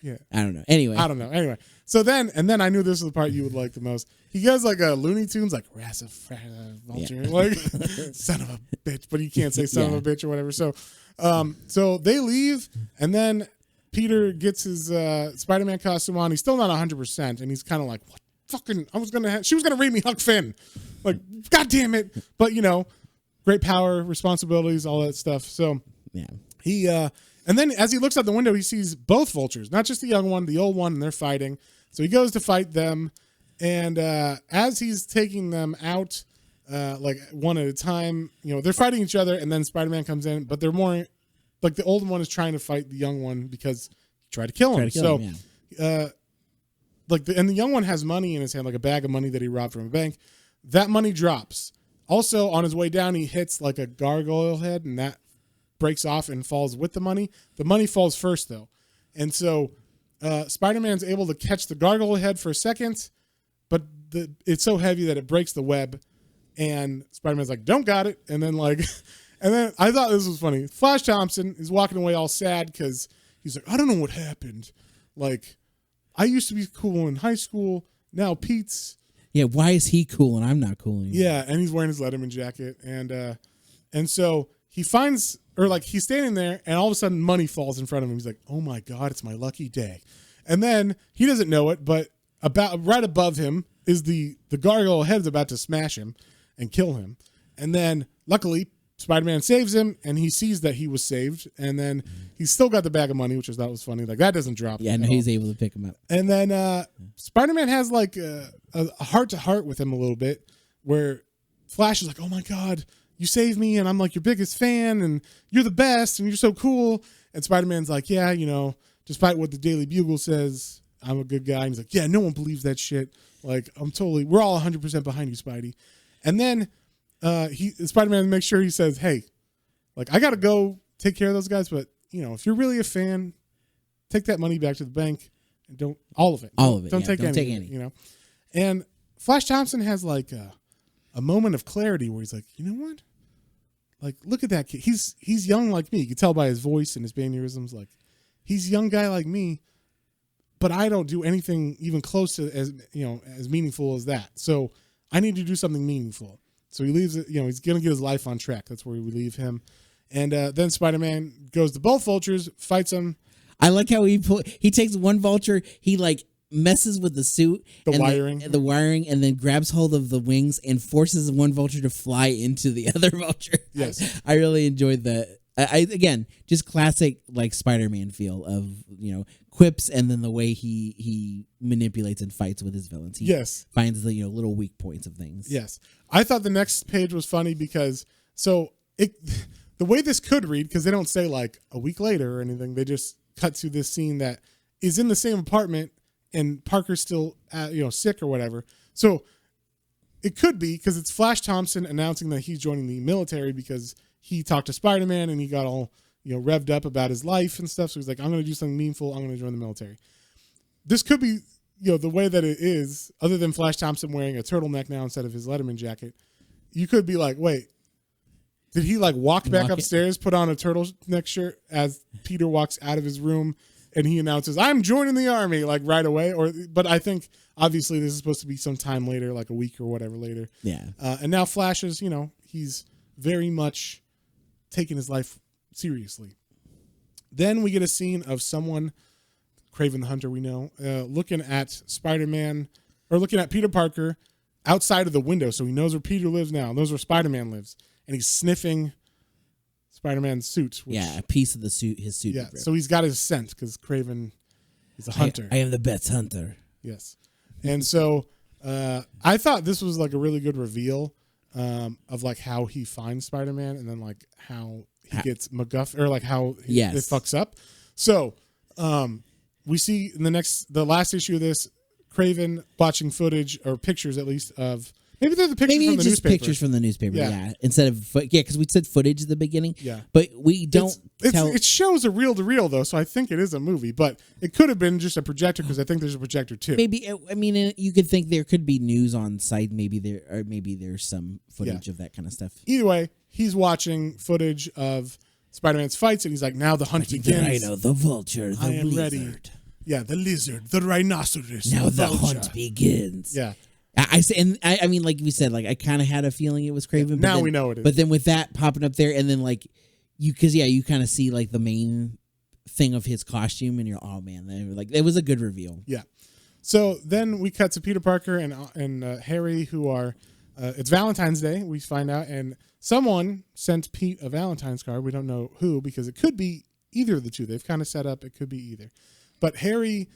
Yeah. I don't know. Anyway. So then I knew this was the part you would like the most. He does like a Looney Tunes, like Vulture, like son of a bitch, but you can't say son of a bitch or whatever. So they leave, and then Peter gets his Spider-Man costume on. He's still not 100%, and he's kind of like, what fucking? She was gonna read me Huck Finn, like, God damn it! But great power, responsibilities, all that stuff. So yeah, he and then as he looks out the window, he sees both Vultures, not just the young one, the old one, and they're fighting. So he goes to fight them, and as he's taking them out, like one at a time, they're fighting each other, and then Spider-Man comes in, but they're more like the old one is trying to fight the young one because he tried to kill him. And the young one has money in his hand, like a bag of money that he robbed from a bank. That money drops. Also, on his way down, he hits like a gargoyle head, and that breaks off and falls with the money. The money falls first, though. And so Spider-Man's able to catch the gargoyle head for a second, but it's so heavy that it breaks the web. And Spider-Man's like, don't got it. And then I thought this was funny. Flash Thompson is walking away all sad because he's like, I don't know what happened. Like, I used to be cool in high school. Now Pete's. Yeah, why is he cool and I'm not cool anymore? Yeah, and he's wearing his Letterman jacket. And so he finds, or like he's standing there, and all of a sudden money falls in front of him. He's like, oh my God, it's my lucky day. And then he doesn't know it, but right above him is the gargoyle head's about to smash him and kill him. And then luckily Spider-Man saves him, and he sees that he was saved, and then he's still got the bag of money, which I thought was funny. Like, that doesn't drop. Yeah, no, he's able to pick him up. And then Spider-Man has like a heart-to-heart with him a little bit, where Flash is like, oh my God, you saved me, and I'm like your biggest fan, and you're the best, and you're so cool. And Spider-Man's like, yeah, despite what the Daily Bugle says, I'm a good guy. And he's like, yeah, no one believes that shit. Like, we're all 100% behind you, Spidey. And then Spider-Man makes sure he says, hey, like, I got to go take care of those guys, but, if you're really a fan, take that money back to the bank and don't, all of it. Don't take any. And Flash Thompson has like a moment of clarity where he's like, you know what? Like, look at that kid. He's young like me. You can tell by his voice and his mannerisms. Like, he's a young guy like me, but I don't do anything even close to as meaningful as that. So I need to do something meaningful. So he leaves it, he's going to get his life on track. That's where we leave him. And then Spider-Man goes to both Vultures, fights them. I like how he takes one Vulture, he like messes with the suit, the wiring, and then grabs hold of the wings and forces one Vulture to fly into the other Vulture. Yes. I really enjoyed that. Again, just classic like Spider-Man feel of, quips, and then the way he manipulates and fights with his villains. He finds the little weak points of things. Yes. I thought the next page was funny because the way this could read, because they don't say like a week later or anything, they just cut to this scene that is in the same apartment and Parker's still sick or whatever. So it could be because it's Flash Thompson announcing that he's joining the military because he talked to Spider-Man and he got all revved up about his life and stuff. So he's like, I'm going to do something meaningful. I'm going to join the military. This could be, the way that it is, other than Flash Thompson wearing a turtleneck now instead of his Letterman jacket. You could be like, wait, did he like walk back upstairs, put on a turtleneck shirt as Peter walks out of his room and he announces, I'm joining the army, like right away? But I think obviously this is supposed to be some time later, like a week or whatever later. Yeah. And now Flash is, he's very much taking his life seriously. Then we get a scene of someone, Kraven the Hunter, we know, looking at Spider-Man, or looking at Peter Parker outside of the window. So he knows where Peter lives now, knows where Spider-Man lives. And he's sniffing Spider-Man's suit. Which, a piece of the suit, his suit. Yeah, so he's got his scent because Kraven is a hunter. I am the best hunter. Yes. And so I thought this was like a really good reveal of like how he finds Spider-Man and then like how he gets MacGuffin, or like how it fucks up. So we see in the last issue of this, Kraven watching footage, or pictures at least, of maybe they're the pictures from the newspaper. Pictures from the newspaper, instead of because we said footage at the beginning. Yeah, but we don't. It shows a reel to reel though, so I think it is a movie, but it could have been just a projector because I think there's a projector too. Maybe you could think there could be news on site. Maybe there's some footage of that kind of stuff. Either way, he's watching footage of Spider-Man's fights, and he's like, "Now the hunt begins." I know the vulture, the lizard. Ready. Yeah, the lizard, the rhinoceros. Now the hunt begins. Yeah. I mean, like we said, like I kind of had a feeling it was Kraven. Yeah, now we know it is. But then with that popping up there, and then like you kind of see like the main thing of his costume, and you're, oh man, like it was a good reveal. Yeah. So then we cut to Peter Parker and Harry, who are. It's Valentine's Day. We find out, and someone sent Pete a Valentine's card. We don't know who, because it could be either of the two. They've kind of set up. It could be either. But Harry,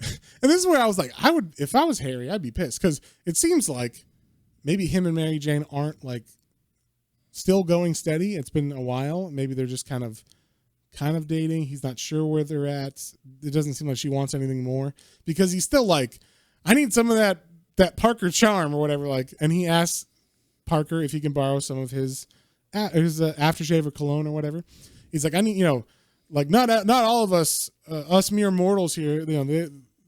and this is where I was like, if I was Harry, I'd be pissed, because it seems like maybe him and Mary Jane aren't like still going steady. It's been a while. Maybe they're just kind of dating. He's not sure where they're at. It doesn't seem like she wants anything more, because he's still like, I need some of that Parker charm or whatever. Like, and he asks Parker if he can borrow some of his aftershave or cologne or whatever. He's like, I need, like not all of us, us mere mortals here.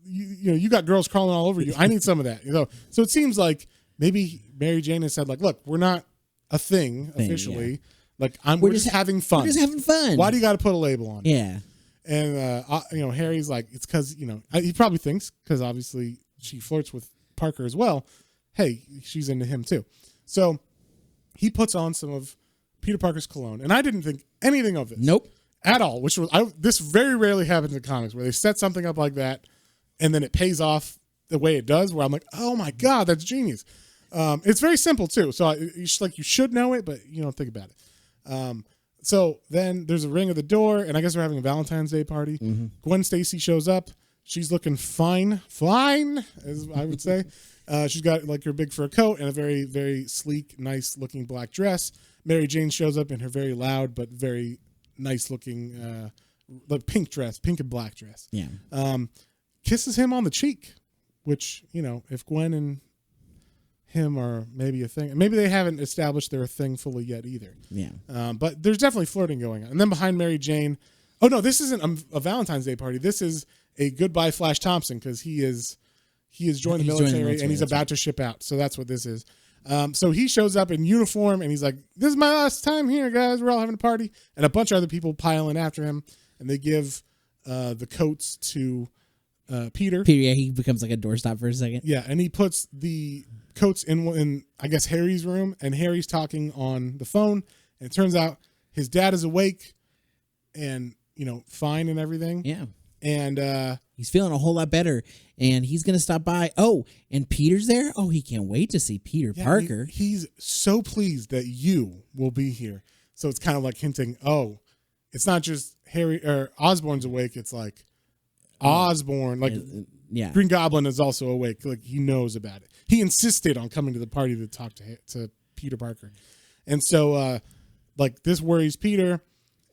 You got girls crawling all over you. I need some of that. So it seems like maybe Mary Jane has said like, look, we're not a thing officially. Yeah. Like we're just having fun. We're just having fun. Why do you got to put a label on it? Yeah. And Harry's like, it's because he probably thinks, because obviously she flirts with Parker as well. Hey, she's into him too. So he puts on some of Peter Parker's cologne, and I didn't think anything of this. Nope. At all, which was this very rarely happens in comics, where they set something up like that and then it pays off the way it does, where I'm like, oh my God, that's genius. It's very simple too. So you should know it, but you don't think about it. So then there's a ring at the door, and I guess we're having a Valentine's Day party. Mm-hmm. Gwen Stacy shows up. She's looking fine, as I would say. She's got like her big fur coat and a very, very sleek, nice looking black dress. Mary Jane shows up in her very loud but very nice looking pink and black dress. Yeah. Kisses him on the cheek, which, if Gwen and him are maybe a thing, maybe they haven't established they're a thing fully yet either. Yeah. But there's definitely flirting going on. And then behind Mary Jane, oh no, this isn't a Valentine's Day party. This is a goodbye Flash Thompson, because he is joined the military and he's about to ship out. So that's what this is. So he shows up in uniform and he's like, this is my last time here, guys. We're all having a party. And a bunch of other people pile in after him, and they give the coats to Peter. Yeah, he becomes like a doorstop for a second. Yeah, and he puts the coats in I guess Harry's room, and Harry's talking on the phone, and it turns out his dad is awake and fine and everything. Yeah. And he's feeling a whole lot better, and he's going to stop by. Oh, and Peter's there? Oh, he can't wait to see Peter Parker. He's so pleased that you will be here. So it's kind of like hinting, oh, it's not just Harry or Osborn's awake. It's like Osborn, like Green Goblin is also awake. Like he knows about it. He insisted on coming to the party to talk to Peter Parker. And so like this worries Peter,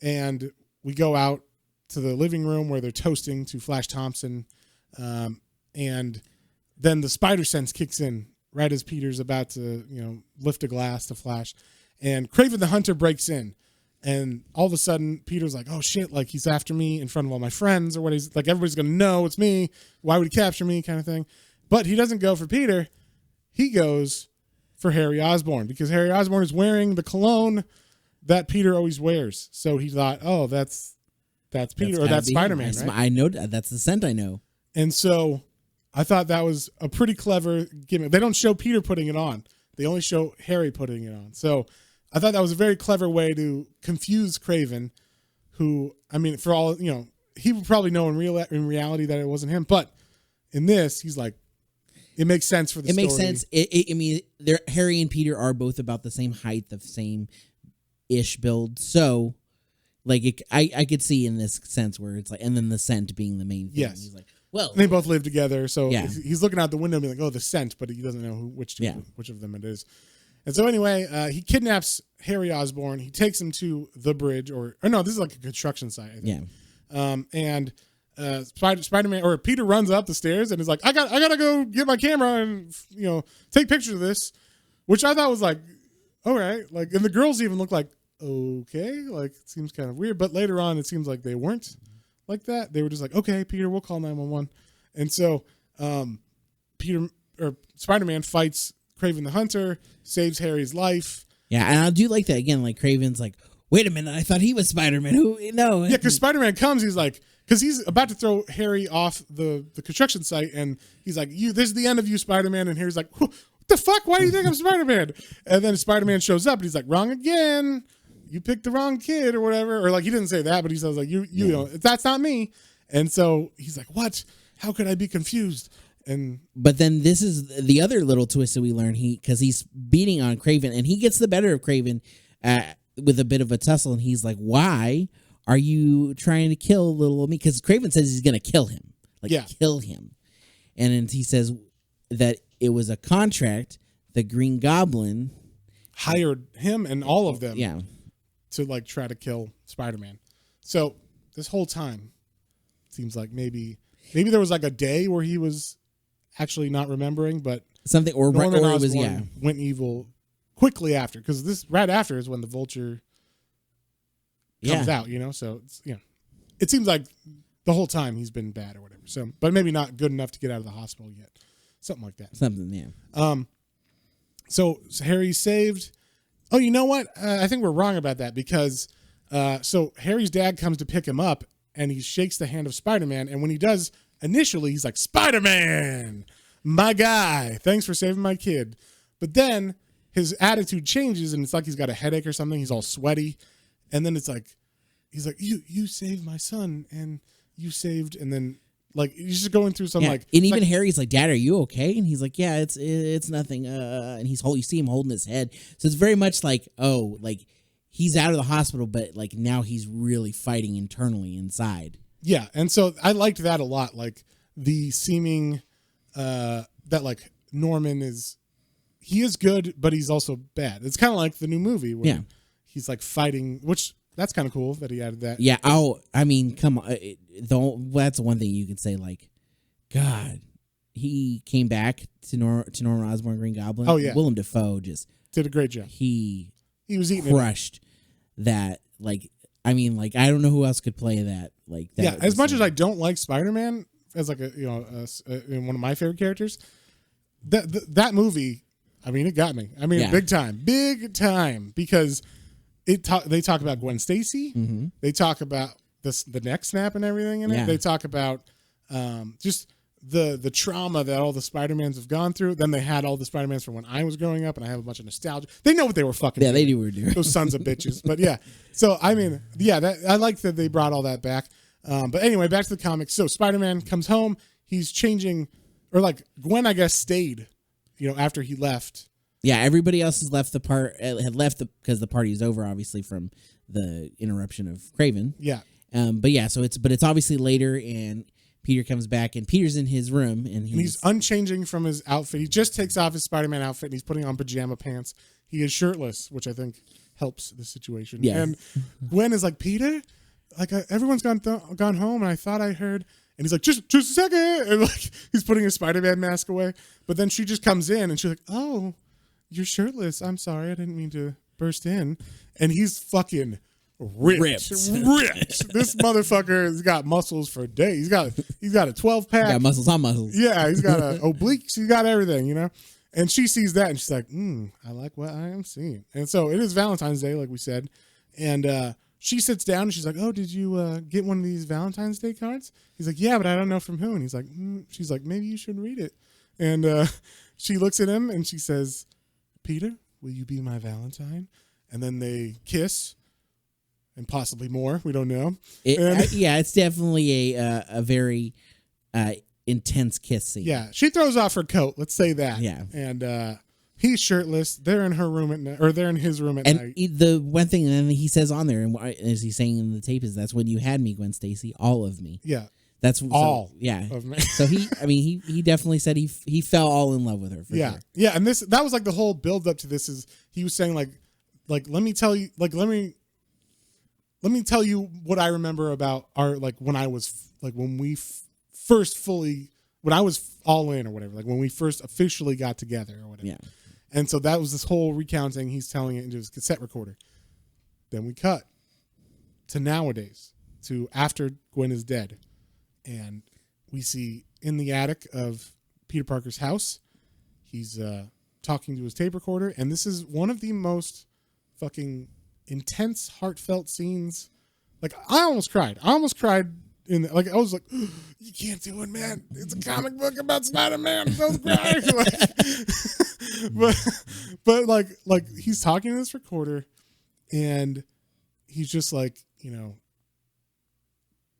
and we go out to the living room where they're toasting to Flash Thompson. And then the spider sense kicks in right as Peter's about to, lift a glass to Flash. And Kraven the Hunter breaks in. And all of a sudden, Peter's like, oh shit, like he's after me in front of all my friends, or what he's like, everybody's going to know it's me. Why would he capture me, kind of thing. But he doesn't go for Peter. He goes for Harry Osborn, because Harry Osborn is wearing the cologne that Peter always wears. So he thought, oh, that's Peter, or that's Spider-Man, right? I know that's the scent I know. And so I thought that was a pretty clever gimmick. They don't show Peter putting it on. They only show Harry putting it on. So I thought that was a very clever way to confuse Kraven, who, I mean, for all, he would probably know in reality that it wasn't him. But in this, he's like, it makes sense for the story. It makes sense. I mean, Harry and Peter are both about the same height, the same-ish build. So Like I could see in this sense where it's like, and then the scent being the main thing. Yes. He's like, well, and they both live together, so he's looking out the window and being like, oh, the scent, but he doesn't know which of them it is. And so anyway, he kidnaps Harry Osborn. He takes him to the bridge, or no, this is like a construction site, I think. Yeah. And Spider-Man or Peter runs up the stairs and is like, I gotta go get my camera and take pictures of this, which I thought was like, all right, like, and the girls even look like, okay, like it seems kind of weird, but later on it seems like they weren't like that. They were just like, okay, Peter, we'll call 911. And so Spider-Man fights Kraven the Hunter, saves Harry's life. Yeah, and I do like that again. Like Kraven's like, wait a minute, I thought he was Spider-Man. Who? No. Yeah, because Spider-Man comes, he's like, because he's about to throw Harry off the construction site, and he's like, this is the end of you, Spider-Man. And Harry's like, what the fuck? Why do you think I'm Spider-Man? And then Spider-Man shows up, and he's like, wrong again. You picked the wrong kid or whatever. Or like, he didn't say that, but he says like, you know, that's not me. And so he's like, what? How could I be confused? But then this is the other little twist that we learn. Because he's beating on Kraven, and he gets the better of Kraven with a bit of a tussle, and he's like, why are you trying to kill little me? Because Kraven says he's going to kill him. Kill him. And then he says that it was a contract. The Green Goblin hired him and all of them to like try to kill Spider-Man. So this whole time, it seems like maybe there was like a day where he was actually not remembering, but something or Norman it Osborn went evil quickly after, because this right after is when the Vulture comes out, so it's, it seems like the whole time he's been bad or whatever. So, but maybe not good enough to get out of the hospital yet, something like that. So Harry's saved. Oh, you know what? I think we're wrong about that, because so Harry's dad comes to pick him up, and he shakes the hand of Spider-Man, and when he does, initially he's like, Spider-Man, my guy, thanks for saving my kid. But then his attitude changes, and it's like he's got a headache or something. He's all sweaty, and then it's like, he's like, you saved my son, and you saved, and then like he's just going through some like, and even Harry's like, Dad, are you okay? And he's like, yeah, it's nothing. And you see him holding his head, so it's very much like, oh, like he's out of the hospital, but like now he's really fighting internally inside. Yeah, and so I liked that a lot, like the seeming that like Norman is good, but he's also bad. It's kind of like the new movie where he's like fighting, which that's kind of cool that he added that. Yeah. Oh, I mean, come on. That's one thing you could say. Like, God, he came back to Norman Osborn, Green Goblin. Oh yeah, Willem Dafoe just did a great job. He was eating crushed that. Like, I mean, like I don't know who else could play that. Like that. Yeah, as much as I don't like Spider-Man as like one of my favorite characters, that movie, I mean, it got me. I mean, big time, because they talk about Gwen Stacy. Mm-hmm. They talk about the neck snap and everything in it. They talk about just the trauma that all the Spider-Mans have gone through. Then they had all the Spider-Mans from when I was growing up, and I have a bunch of nostalgia. They know what they were fucking doing. They knew what they were doing. Those sons of bitches. But yeah. So, I mean, I like that they brought all that back. But anyway, back to the comics. So Spider-Man comes home. He's changing, or like Gwen, I guess, stayed, after he left. Yeah, everybody else had left because the party is over, obviously, from the interruption of Kraven. Yeah. But it's obviously later, and Peter comes back, and Peter's in his room, and he's unchanging from his outfit. He just takes off his Spider-Man outfit, and he's putting on pajama pants. He is shirtless, which I think helps the situation. Yeah. And Gwen is like, Peter, like everyone's gone home, and I thought I heard. And he's like, just a second, and like he's putting his Spider-Man mask away. But then she just comes in, and she's like, oh, you're shirtless. I'm sorry, I didn't mean to burst in. And he's fucking ripped. This motherfucker has got muscles for days. He's got a 12-pack. Got muscles on muscles. Yeah, he's got obliques. He's got everything, And she sees that, and she's like, I like what I am seeing. And so it is Valentine's Day, like we said. And she sits down, and she's like, oh, did you get one of these Valentine's Day cards? He's like, yeah, but I don't know from who. And he's like, she's like, maybe you should read it. And she looks at him, and she says, Peter, will you be my Valentine? And then they kiss, and possibly more. We don't know. It's definitely a very intense kiss scene. Yeah, she throws off her coat. Let's say that. Yeah. And He's shirtless. They're in her room at night, or they're in his room at night. And the one thing, and then he says on there, and as he's saying in the tape, is that's when you had me, Gwen Stacy, all of me. Yeah, that's all. Yeah, of me. So he definitely said he fell all in love with her. For yeah, sure. Yeah, and that was like the whole build up to this. Is he was saying like let me tell you what I remember about our when I was when we first fully when I was all in or whatever, when we first officially got together or whatever. Yeah. And so that was this whole recounting. He's telling it into his cassette recorder. Then we cut to nowadays, to after Gwen is dead. And we see in the attic of Peter Parker's house, he's talking to his tape recorder. And this is one of the most fucking intense, heartfelt scenes. I almost cried. I was like, you can't do it, man. It's a comic book about Spider-Man. So crying. But he's talking to this recorder, and he's just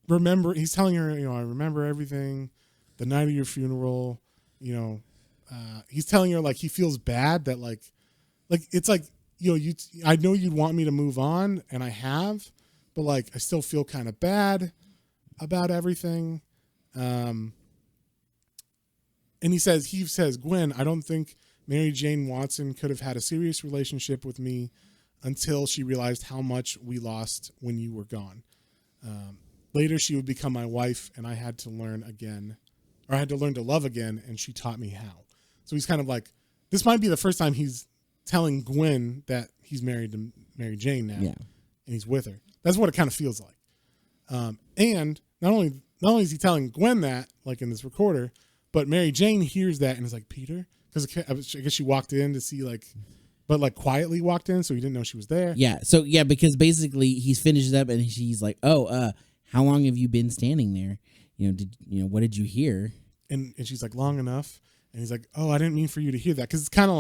remember. He's telling her, I remember everything. The night of your funeral, he's telling her he feels bad that it's I know you'd want me to move on, and I have, but I still feel kind of bad about everything. And he says, Gwen, I don't think Mary Jane Watson could have had a serious relationship with me until she realized how much we lost when you were gone. Later, she would become my wife, and I had to learn to love again, and she taught me how. So he's kind of this might be the first time he's telling Gwen that he's married to Mary Jane now, and he's with her. That's what it kind of feels like. And not only is he telling Gwen that, in this recorder, but Mary Jane hears that and is like, Peter? Because I guess she walked in to see, but quietly walked in, so he didn't know she was there. Yeah, so, because basically he's finished up and she's like, oh, how long have you been standing there? What did you hear? And she's like, long enough. And he's like, oh, I didn't mean for you to hear that. Because it's kind of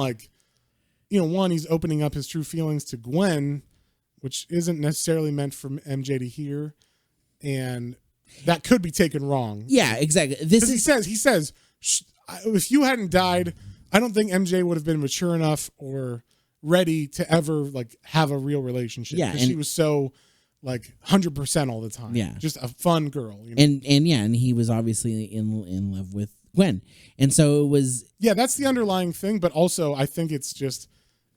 one, he's opening up his true feelings to Gwen, which isn't necessarily meant for MJ to hear. And that could be taken wrong. Yeah, exactly. He says, if you hadn't died, I don't think MJ would have been mature enough or ready to ever have a real relationship. Yeah, she was so 100% all the time. Yeah, just a fun girl. And he was obviously in love with Gwen, and so it was. Yeah, that's the underlying thing. But also, I think it's just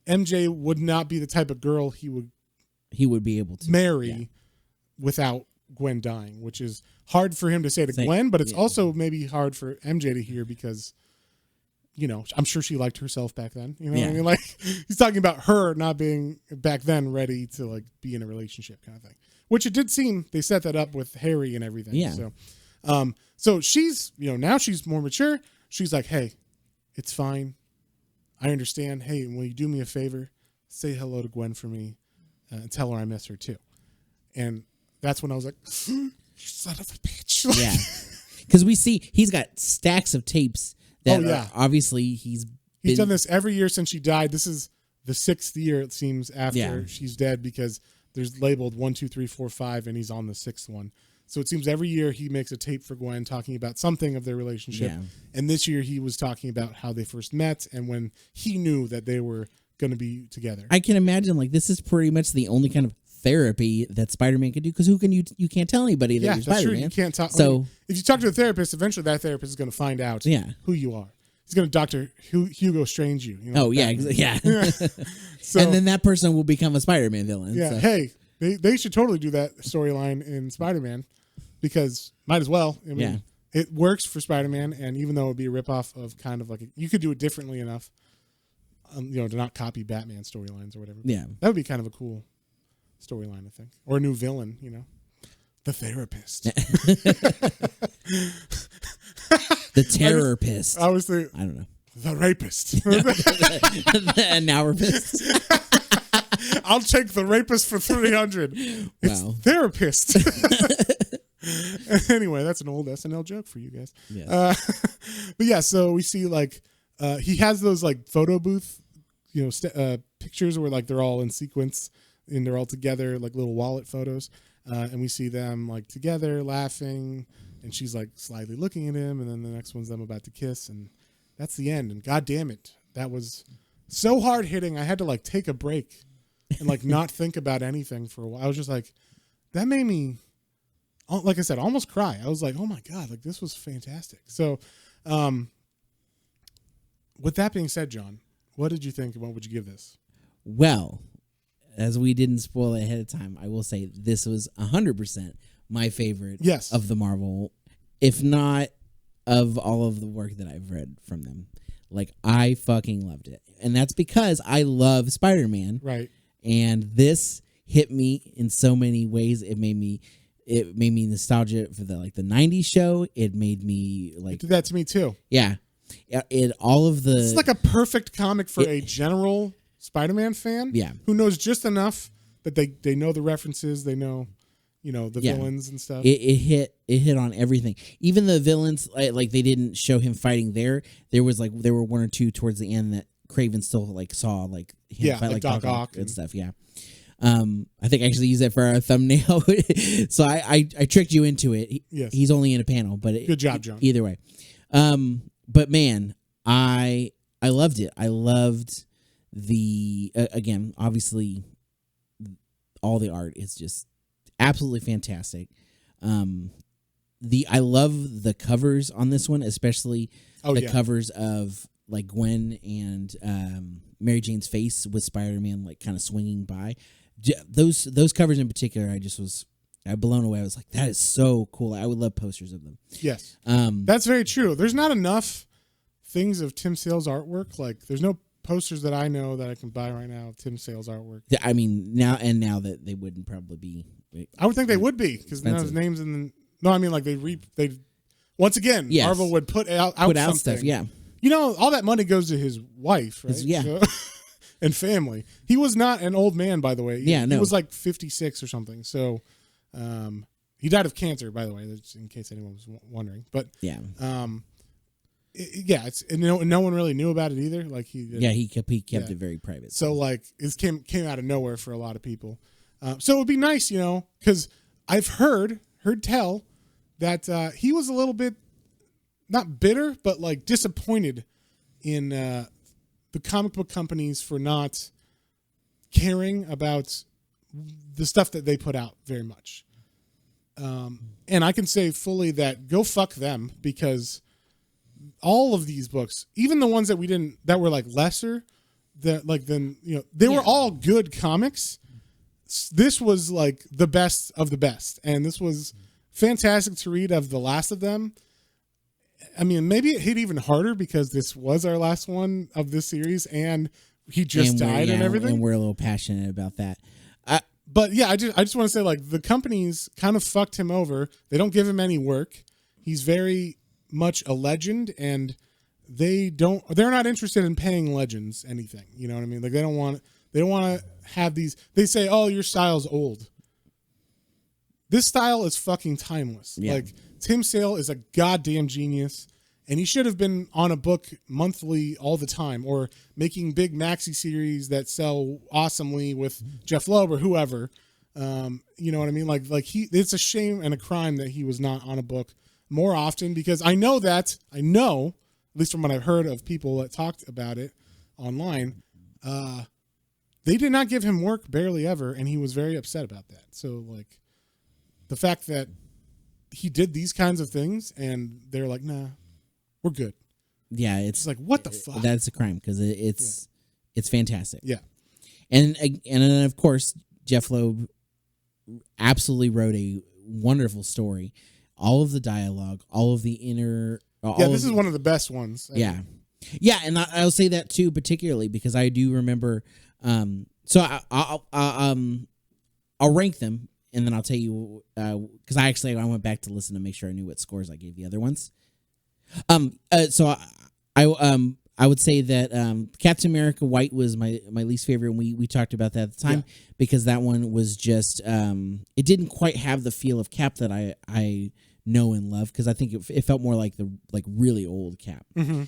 MJ would not be the type of girl he would be able to marry without Gwen dying, which is hard for him to say to Gwen, but it's also maybe hard for MJ to hear because, I'm sure she liked herself back then. What I mean? He's talking about her not being back then ready to be in a relationship kind of thing, which it did seem they set that up with Harry and everything. Yeah. So she's, now she's more mature. She's like, hey, it's fine. I understand. Hey, will you do me a favor? Say hello to Gwen for me and tell her I miss her too. And that's when I was like, you son of a bitch. Yeah. Because we see he's got stacks of tapes that obviously he's done this every year since she died. This is the 6th year, it seems, after she's dead because there's labeled 1, 2, 3, 4, 5, and he's on the 6th one. So it seems every year he makes a tape for Gwen talking about something of their relationship. Yeah. And this year he was talking about how they first met and when he knew that they were going to be together. I can imagine this is pretty much the only kind of therapy that Spider-Man could do because who can you can't tell anybody that you're Spider-Man. True. You can't talk. So if you talk to a therapist, eventually that therapist is going to find out who you are. He's going to Dr. Hugo Strange you. Yeah. So, and then that person will become a Spider-Man villain. Yeah. So. Hey, they should totally do that storyline in Spider-Man because might as well. I mean, it works for Spider-Man, and even though it would be a ripoff of kind of you could do it differently enough, to not copy Batman storylines or whatever. Yeah, that would be kind of a cool storyline, I think, or a new villain. The therapist, the terrorist. I don't know. The rapist, the now-rapist. I'll take the rapist for 300. It's therapist. Anyway, that's an old SNL joke for you guys. Yeah. But yeah, so we see he has those photo booth, pictures where they're all in sequence and they're all together, little wallet photos. And we see them together laughing, and she's slyly looking at him, and then the next one's them about to kiss, and that's the end. And God damn it, that was so hard hitting. I had to like take a break and like not think about anything for a while. I was just like, that made me, like I said, almost cry. I was like, oh my God, like this was fantastic. So, with that being said, John, what did you think and what would you give this? Well, as we didn't spoil it ahead of time, I will say this was 100% my favorite of the Marvel, if not of all of the work that I've read from them. Like, I fucking loved it. And that's because I love Spider-Man. Right. And this hit me in so many ways. It made me nostalgia for the 90s show. It made me like... It did that to me too. Yeah. It's like a perfect comic for a general Spider-Man fan. Yeah. Who knows just enough that they know the references, they know, the villains and stuff. It hit on everything. Even the villains, like they didn't show him fighting there. There were one or two towards the end that Craven still saw him fight like Doc Ock and stuff. Yeah. I think I actually used that for our thumbnail. So I tricked you into it. He's only in a panel, but good job, John. Either way. But man, I loved it. I loved the again, obviously all the art is just absolutely fantastic. I love the covers on this one, especially covers of like Gwen and Mary Jane's face with Spider-Man kind of swinging by. Those covers in particular, I blown away. I was like, that is so cool. I would love posters of them. Yes. That's very true. There's not enough things of Tim Sale's artwork. Like, there's no posters that I know that I can buy right now of Tim Sale's artwork. I mean, now that they wouldn't probably be. I would think they would be, because now his name's in the... No, I mean, like, they once again, Marvel would put out something. Stuff, yeah. All that money goes to his wife, right? Yeah. So, and family. He was not an old man, by the way. He was like 56 or something. So... he died of cancer, by the way, in case anyone was wondering. But yeah, no one really knew about it either. Like he kept it very private. So like it came out of nowhere for a lot of people. So it would be nice, because I've heard tell that he was a little bit not bitter, but like disappointed in the comic book companies for not caring about the stuff that they put out very much. And I can say fully that go fuck them, because all of these books, even the ones that were like lesser, they were all good comics. This was like the best of the best. And this was fantastic to read of the last of them. I mean, maybe it hit even harder because this was our last one of this series and he just died and everything. And we're a little passionate about that. But yeah, I just want to say, like, the companies kind of fucked him over. They don't give him any work. He's very much a legend, and they're not interested in paying legends anything. You know what I mean? Like, they don't want to have these. They say, "Oh, your style's old." This style is fucking timeless. Yeah. Like, Tim Sale is a goddamn genius, and he should have been on a book monthly all the time, or making big maxi series that sell awesomely with Jeff Loeb or whoever. You know what I mean? Like it's a shame and a crime that he was not on a book more often, because I know, at least from what I've heard of people that talked about it online, they did not give him work barely ever, and he was very upset about that. So like the fact that he did these kinds of things and they're like, nah, we're good. Yeah, it's like, what the fuck? That's a crime, because it's fantastic. Yeah, and then of course Jeff Loeb absolutely wrote a wonderful story. All of the dialogue, all of the inner. This is one of the best ones. Yeah, and I'll say that too, particularly because I do remember. So I'll rank them, and then I'll tell you because I went back to listen to make sure I knew what scores I gave the other ones. So I would say that Captain America White was my least favorite, and we talked about that at the time, because that one was just it didn't quite have the feel of Cap that I know and love, because I think it felt more like the really old Cap, and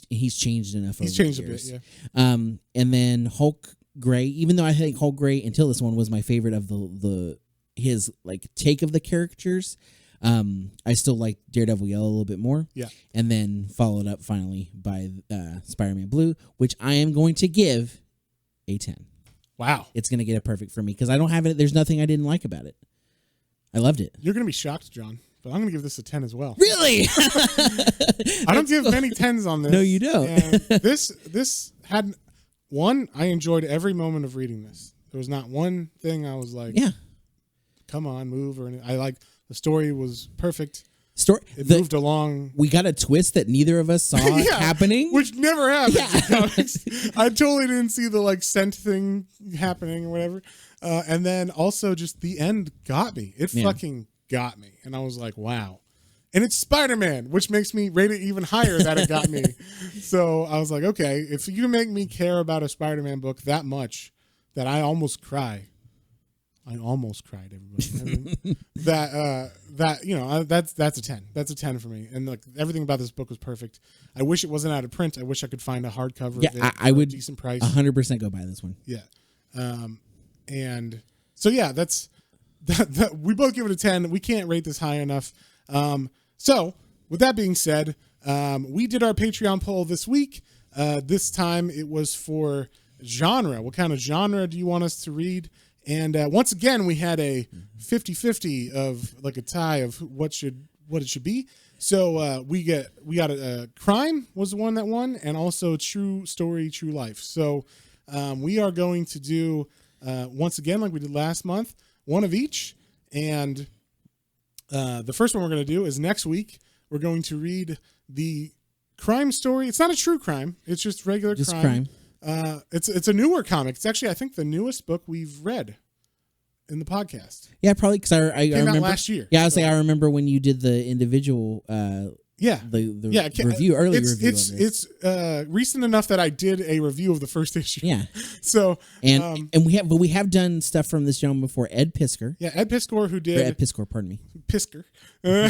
he's changed enough. He's changed a bit, yeah. And then Hulk Gray, even though I think Hulk Gray until this one was my favorite of his like take of the characters. I still like Daredevil Yellow a little bit more. Yeah. And then followed up finally by Spider-Man Blue, which I am going to give a 10. Wow. It's going to get a perfect for me because I don't have it. There's nothing I didn't like about it. I loved it. You're going to be shocked, John, but I'm going to give this a 10 as well. Really? I don't give many 10s on this. No, you don't. And this had one. I enjoyed every moment of reading this. There was not one thing I was like, yeah, come on, move. Or anything. I like the story was perfect. It moved along. We got a twist that neither of us saw happening, which never happens in comics. I totally didn't see the like scent thing happening or whatever. And then also just the end got me. It fucking got me, and I was like, wow. And it's Spider-Man, which makes me rate it even higher that it got me. So I was like, okay, if you make me care about a Spider-Man book that much that I almost cry. I almost cried, everybody. I mean, that's a 10. That's a 10 for me. And like everything about this book was perfect. I wish it wasn't out of print. I wish I could find a hardcover. Yeah, of it I would a decent price. 100% go buy this one. Yeah. And so yeah, that's that. We both give it a 10. We can't rate this high enough. So with that being said, we did our Patreon poll this week. This time it was for genre. What kind of genre do you want us to read? And once again, we had a 50-50 of like a tie of what it should be. So we got a crime was the one that won, and also true story, true life. So we are going to do once again like we did last month, one of each. And the first one we're going to do is next week. We're going to read the crime story. It's not a true crime. It's just regular crime. It's a newer comic. It's actually, I think, the newest book we've read in the podcast. Yeah, probably because I remember out last year. Yeah, I remember when you did the individual. Review early review. It's recent enough that I did a review of the first issue. Yeah. So and we have done stuff from this gentleman before, Ed Piskor. Yeah, Ed Piskor who did pardon me. Piskor. Ed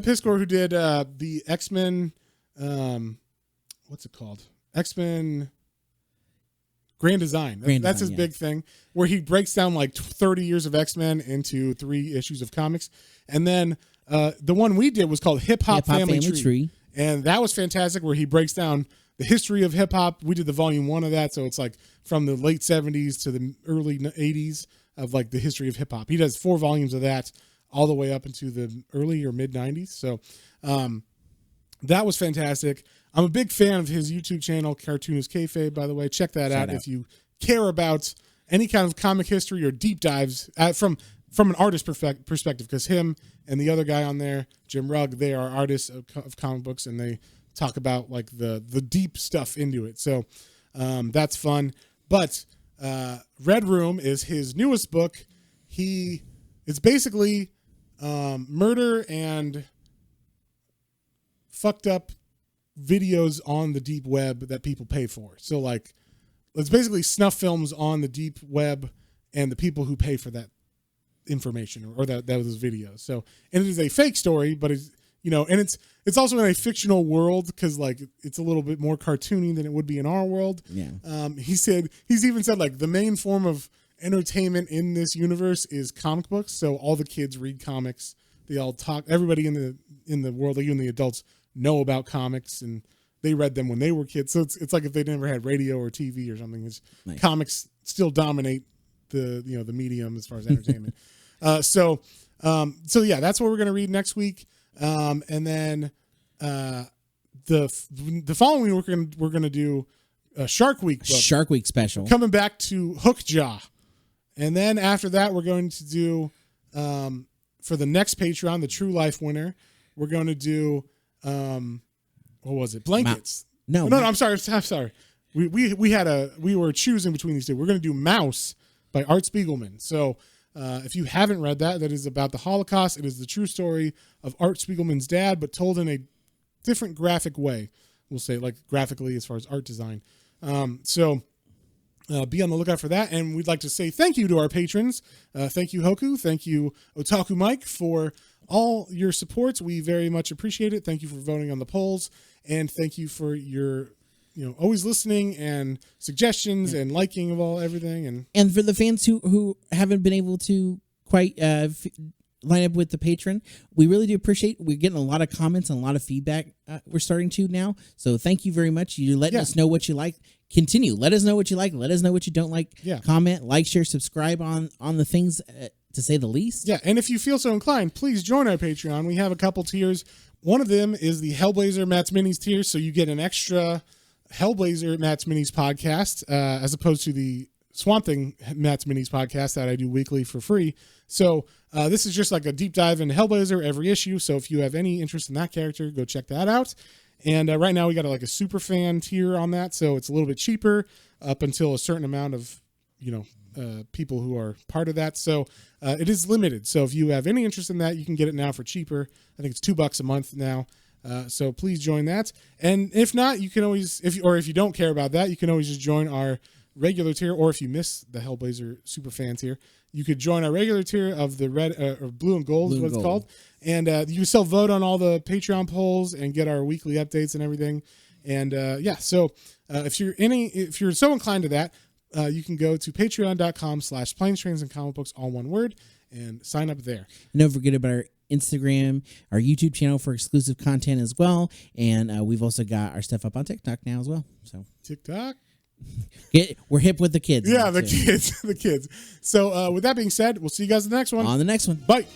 Piskor who did the X-Men. What's it called? X-Men Grand Design. That's his big thing, where he breaks down like 30 years of X-Men into 3 issues of comics. And then the one we did was called Hip Hop Family Tree. And that was fantastic, where he breaks down the history of hip hop. We did the volume 1 of that. So it's like from the late 70s to the early 80s of like the history of hip hop. He does 4 volumes of that all the way up into the early or mid 90s. So that was fantastic. I'm a big fan of his YouTube channel, Cartoonist Kayfabe, by the way. Check that out if you care about any kind of comic history or deep dives from an artist perspective, because him and the other guy on there, Jim Rugg, they are artists of comic books, and they talk about like the deep stuff into it. So that's fun. But Red Room is his newest book. It's basically murder and fucked up videos on the deep web that people pay for. So like, it's basically snuff films on the deep web and the people who pay for that information or that those videos. So, and it is a fake story, but it's, and it's also in a fictional world, because like it's a little bit more cartoony than it would be in our world. Yeah. He's even said like the main form of entertainment in this universe is comic books. So all the kids read comics. They all talk. Everybody in the world, even the adults, know about comics, and they read them when they were kids. So it's like if they never had radio or TV or something. It's nice. Comics still dominate the medium as far as entertainment. So yeah, that's what we're gonna read next week. And then the following week we're gonna do a Shark Week book. Shark Week special. Coming back to Hookjaw, and then after that we're going to do for the next Patreon, the True Life winner, we're going to do what was it? Blankets. No, I'm sorry. We were choosing between these two. We're going to do Mouse by Art Spiegelman. So if you haven't read that is about the Holocaust. It is the true story of Art Spiegelman's dad, but told in a different graphic way. We'll say like graphically as far as art design. So be on the lookout for that. And we'd like to say thank you to our patrons. Thank you, Hoku. Thank you, Otaku Mike, for all your supports. We very much appreciate it. Thank you for voting on the polls. And thank you for your always listening and suggestions and liking of everything. And for the fans who haven't been able to quite line up with the patron. We really do appreciate. We're getting a lot of comments and a lot of feedback. We're starting to now. So thank you very much. You're letting us know what you like. Continue. Let us know what you like. Let us know what you don't like. Yeah. Comment, like, share, subscribe on the things, to say the least. Yeah. And if you feel so inclined, please join our Patreon. We have a couple tiers. One of them is the Hellblazer Matt's Minis tier. So you get an extra Hellblazer Matt's Minis podcast as opposed to the Swamp Thing Matt's Minis podcast that I do weekly for free. So this is just like a deep dive into Hellblazer every issue. So if you have any interest in that character, go check that out. And right now we got like a super fan tier on that. So it's a little bit cheaper up until a certain amount of, people who are part of that. So it is limited. So if you have any interest in that, you can get it now for cheaper. I think it's $2 a month now. So please join that. And if not, you can always, if you don't care about that, you can always just join our regular tier. Or if you miss the Hellblazer super fan tier, you could join our regular tier of the red or blue and gold is what it's called. And you can still vote on all the Patreon polls and get our weekly updates and everything. And so if you're so inclined to that, you can go to patreon.com/planes, trains, and comic books, all one word, and sign up there. And don't forget about our Instagram, our YouTube channel for exclusive content as well. And we've also got our stuff up on TikTok now as well. So TikTok? We're hip with the kids. Yeah, the kids. So with that being said, we'll see you guys in the next one. On the next one. Bye.